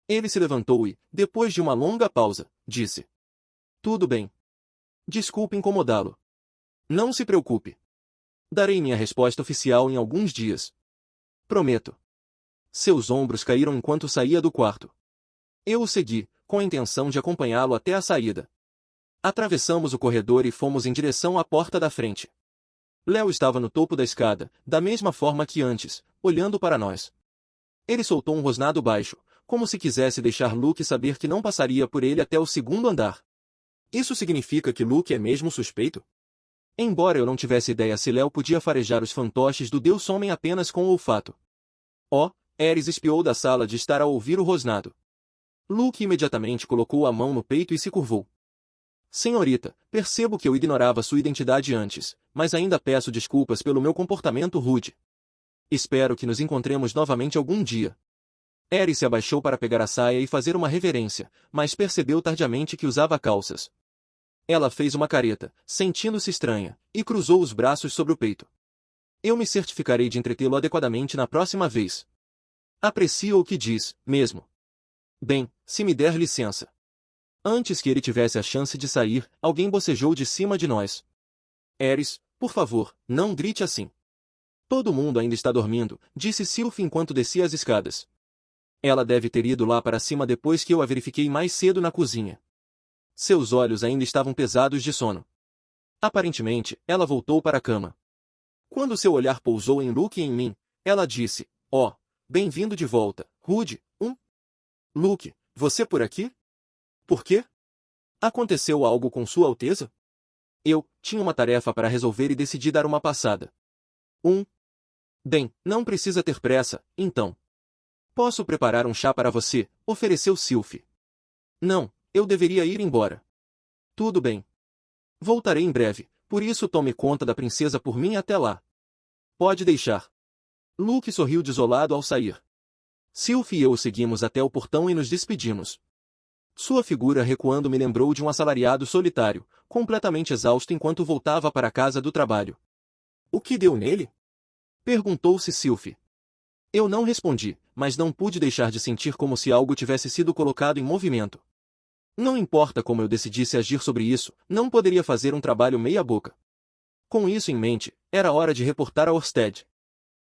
A: Ele se levantou e, depois de uma longa pausa, disse. Tudo bem. Desculpe incomodá-lo. Não se preocupe. Darei minha resposta oficial em alguns dias. Prometo. Seus ombros caíram enquanto saía do quarto. Eu o segui, com a intenção de acompanhá-lo até a saída. Atravessamos o corredor e fomos em direção à porta da frente. Léo estava no topo da escada, da mesma forma que antes, olhando para nós. Ele soltou um rosnado baixo, como se quisesse deixar Luke saber que não passaria por ele até o segundo andar. Isso significa que Luke é mesmo suspeito? Embora eu não tivesse ideia se Léo podia farejar os fantoches do Deus Homem apenas com o olfato. Ares espiou da sala de estar a ouvir o rosnado. Luke imediatamente colocou a mão no peito e se curvou. Senhorita, percebo que eu ignorava sua identidade antes, mas ainda peço desculpas pelo meu comportamento rude. Espero que nos encontremos novamente algum dia. Ares se abaixou para pegar a saia e fazer uma reverência, mas percebeu tardiamente que usava calças. Ela fez uma careta, sentindo-se estranha, e cruzou os braços sobre o peito. Eu me certificarei de entretê-lo adequadamente na próxima vez. Aprecio o que diz, mesmo. Bem, se me der licença. Antes que ele tivesse a chance de sair, alguém bocejou de cima de nós. Eris, por favor, não grite assim. Todo mundo ainda está dormindo, disse Sylvie enquanto descia as escadas. Ela deve ter ido lá para cima depois que eu a verifiquei mais cedo na cozinha. Seus olhos ainda estavam pesados de sono. Aparentemente, ela voltou para a cama. Quando seu olhar pousou em Luke e em mim, ela disse, bem-vindo de volta, Rude. Luke, você por aqui? Por quê? Aconteceu algo com Sua Alteza? Eu tinha uma tarefa para resolver e decidi dar uma passada. Bem, não precisa ter pressa, então. Posso preparar um chá para você, ofereceu Sylvie. Não, eu deveria ir embora. Tudo bem. Voltarei em breve, por isso tome conta da princesa por mim até lá. Pode deixar. Luke sorriu desolado ao sair. Sylvie e eu o seguimos até o portão e nos despedimos. Sua figura recuando me lembrou de um assalariado solitário, completamente exausto enquanto voltava para a casa do trabalho. O que deu nele? Perguntou-se Sylvie. Eu não respondi, mas não pude deixar de sentir como se algo tivesse sido colocado em movimento. Não importa como eu decidisse agir sobre isso, não poderia fazer um trabalho meia-boca. Com isso em mente, era hora de reportar a Orsted.